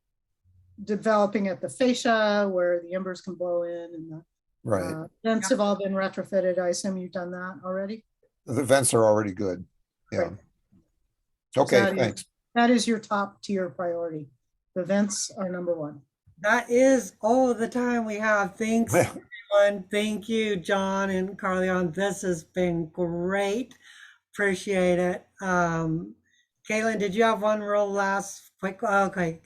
developing at the fascia where the embers can blow in, and the Right, vents have all been retrofitted. I assume you've done that already? the vents are already good. Yeah. Great. Okay, that is- thanks. That is your top tier priority. The vents are number one. That is all of the time we have. Thanks, Well, everyone. Thank you, John and Caerleon. This has been great. Appreciate it. Caitlin, did you have one real last quick? Okay.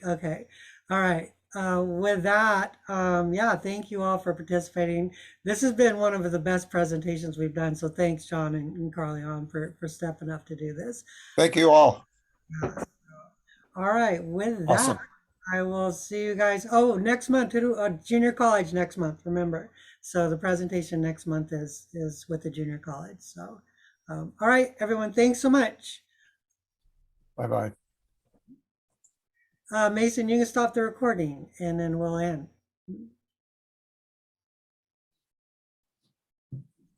All right. With that, yeah, thank you all for participating. This has been one of the best presentations we've done. So thanks, John and Caerleon, for stepping up to do this. thank you all. All right. With that, Awesome. I will see you guys. Oh, next month, junior college next month. Remember, so the presentation next month is with the junior college. So, all right, everyone. Thanks so much. Bye-bye. Mason, you can stop the recording, and then we'll end.